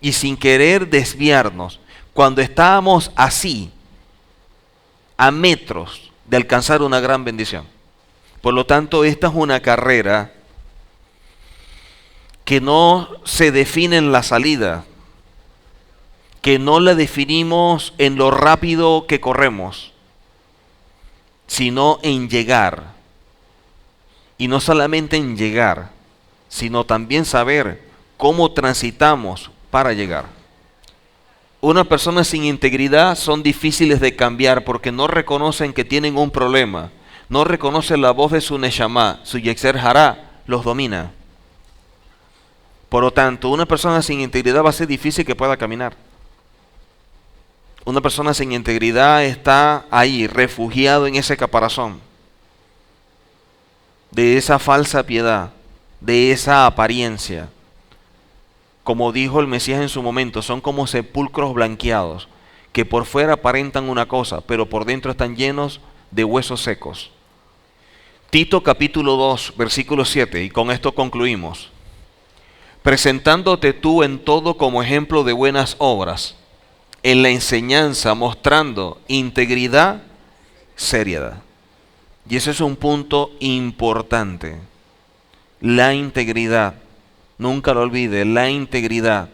S1: y sin querer desviarnos, cuando estábamos así, a metros de alcanzar una gran bendición. Por lo tanto, esta es una carrera que no se define en la salida, que no la definimos en lo rápido que corremos, sino en llegar. Y no solamente en llegar, sino también saber cómo transitamos para llegar. Una persona sin integridad son difíciles de cambiar porque no reconocen que tienen un problema, no reconocen la voz de su Neshama, su Yetzer Hará los domina. Por lo tanto, una persona sin integridad va a ser difícil que pueda caminar. Una persona sin integridad está ahí, refugiado en ese caparazón de esa falsa piedad, de esa apariencia. Como dijo el Mesías en su momento, son como sepulcros blanqueados, que por fuera aparentan una cosa, pero por dentro están llenos de huesos secos. Tito capítulo 2, versículo 7, y con esto concluimos. Presentándote tú en todo como ejemplo de buenas obras, en la enseñanza mostrando integridad, seriedad. Y ese es un punto importante. La integridad. Nunca lo olvide, la integridad.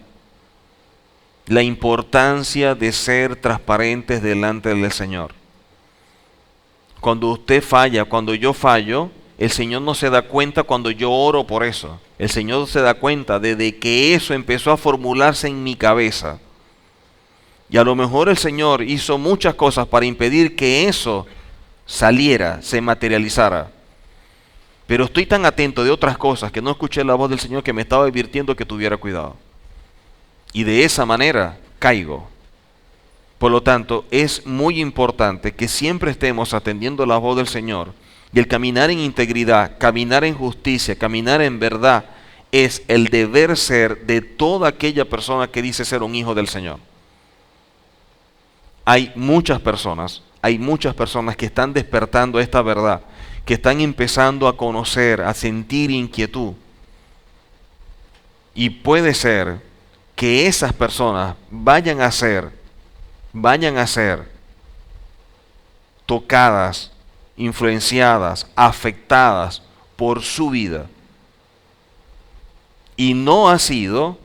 S1: La importancia de ser transparentes delante del Señor. Cuando usted falla, cuando yo fallo, el Señor no se da cuenta cuando yo oro por eso. El Señor se da cuenta desde que eso empezó a formularse en mi cabeza. Y a lo mejor el Señor hizo muchas cosas para impedir que eso saliera, se materializara. Pero estoy tan atento de otras cosas que no escuché la voz del Señor que me estaba advirtiendo que tuviera cuidado. Y de esa manera caigo. Por lo tanto, es muy importante que siempre estemos atendiendo la voz del Señor. Y el caminar en integridad, caminar en justicia, caminar en verdad, es el deber ser de toda aquella persona que dice ser un hijo del Señor. Hay muchas personas que están despertando esta verdad, que están empezando a conocer, a sentir inquietud. Y puede ser que esas personas vayan a ser tocadas, influenciadas, afectadas por su vida. Y no ha sido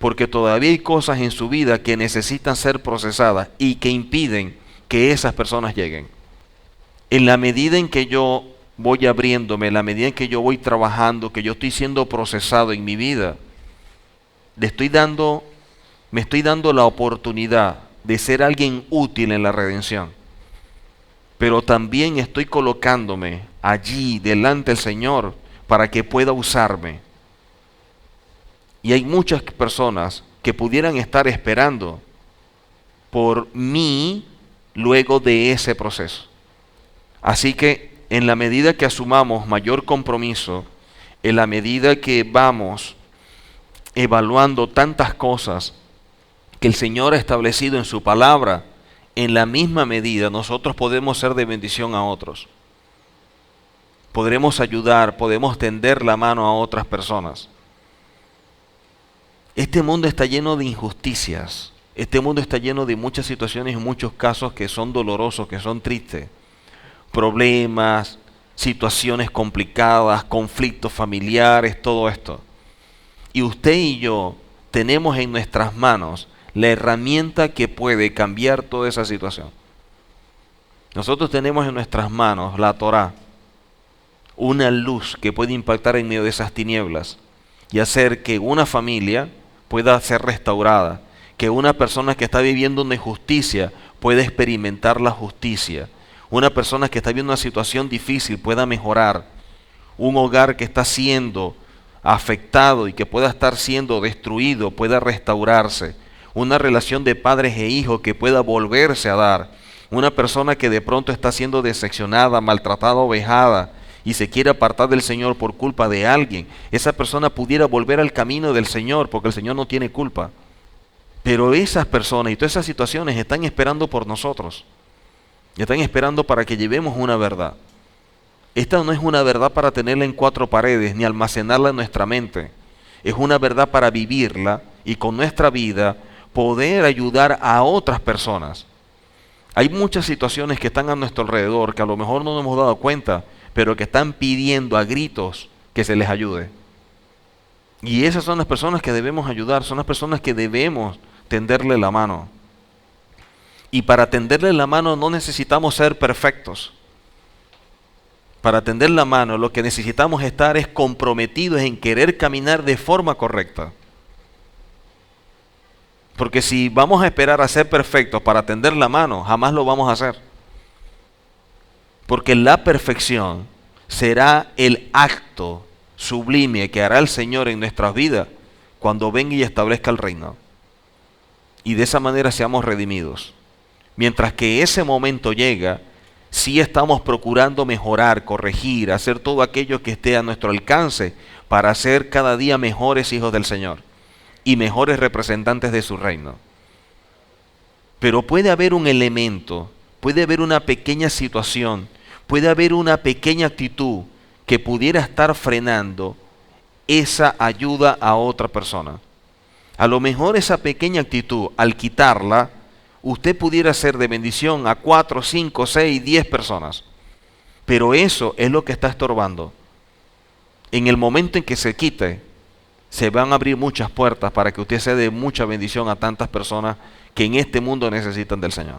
S1: porque todavía hay cosas en su vida que necesitan ser procesadas y que impiden que esas personas lleguen. En la medida en que yo voy abriéndome, en la medida en que yo voy trabajando, que yo estoy siendo procesado en mi vida, me estoy dando la oportunidad de ser alguien útil en la redención. Pero también estoy colocándome allí delante del Señor para que pueda usarme. Y hay muchas personas que pudieran estar esperando por mí luego de ese proceso. Así que en la medida que asumamos mayor compromiso, en la medida que vamos evaluando tantas cosas que el Señor ha establecido en su palabra, en la misma medida nosotros podemos ser de bendición a otros. Podremos ayudar, podemos tender la mano a otras personas. Este mundo está lleno de injusticias. Este mundo está lleno de muchas situaciones y muchos casos que son dolorosos, que son tristes. Problemas, situaciones complicadas, conflictos familiares, todo esto. Y usted y yo tenemos en nuestras manos la herramienta que puede cambiar toda esa situación. Nosotros tenemos en nuestras manos la Torá, una luz que puede impactar en medio de esas tinieblas y hacer que una familia pueda ser restaurada, que una persona que está viviendo una injusticia pueda experimentar la justicia, una persona que está viviendo una situación difícil pueda mejorar, un hogar que está siendo afectado y que pueda estar siendo destruido pueda restaurarse, una relación de padres e hijos que pueda volverse a dar, una persona que de pronto está siendo decepcionada, maltratada o vejada y se quiere apartar del Señor por culpa de alguien, esa persona pudiera volver al camino del Señor porque el Señor no tiene culpa. Pero esas personas y todas esas situaciones están esperando por nosotros, están esperando para que llevemos una verdad. Esta no es una verdad para tenerla en cuatro paredes ni almacenarla en nuestra mente, es una verdad para vivirla y con nuestra vida poder ayudar a otras personas. Hay muchas situaciones que están a nuestro alrededor que a lo mejor no nos hemos dado cuenta, pero que están pidiendo a gritos que se les ayude. Y esas son las personas que debemos ayudar, son las personas que debemos tenderle la mano. Y para tenderle la mano no necesitamos ser perfectos. Para tender la mano lo que necesitamos estar es comprometidos en querer caminar de forma correcta. Porque si vamos a esperar a ser perfectos para tender la mano, jamás lo vamos a hacer. Porque la perfección será el acto sublime que hará el Señor en nuestras vidas cuando venga y establezca el reino. Y de esa manera seamos redimidos. Mientras que ese momento llega, sí estamos procurando mejorar, corregir, hacer todo aquello que esté a nuestro alcance para ser cada día mejores hijos del Señor y mejores representantes de su reino. Pero puede haber un elemento, puede haber una pequeña situación, puede haber una pequeña actitud que pudiera estar frenando esa ayuda a otra persona. A lo mejor esa pequeña actitud, al quitarla, usted pudiera ser de bendición a 4, 5, 6, 10 personas. Pero eso es lo que está estorbando. En el momento en que se quite, se van a abrir muchas puertas para que usted sea de mucha bendición a tantas personas que en este mundo necesitan del Señor.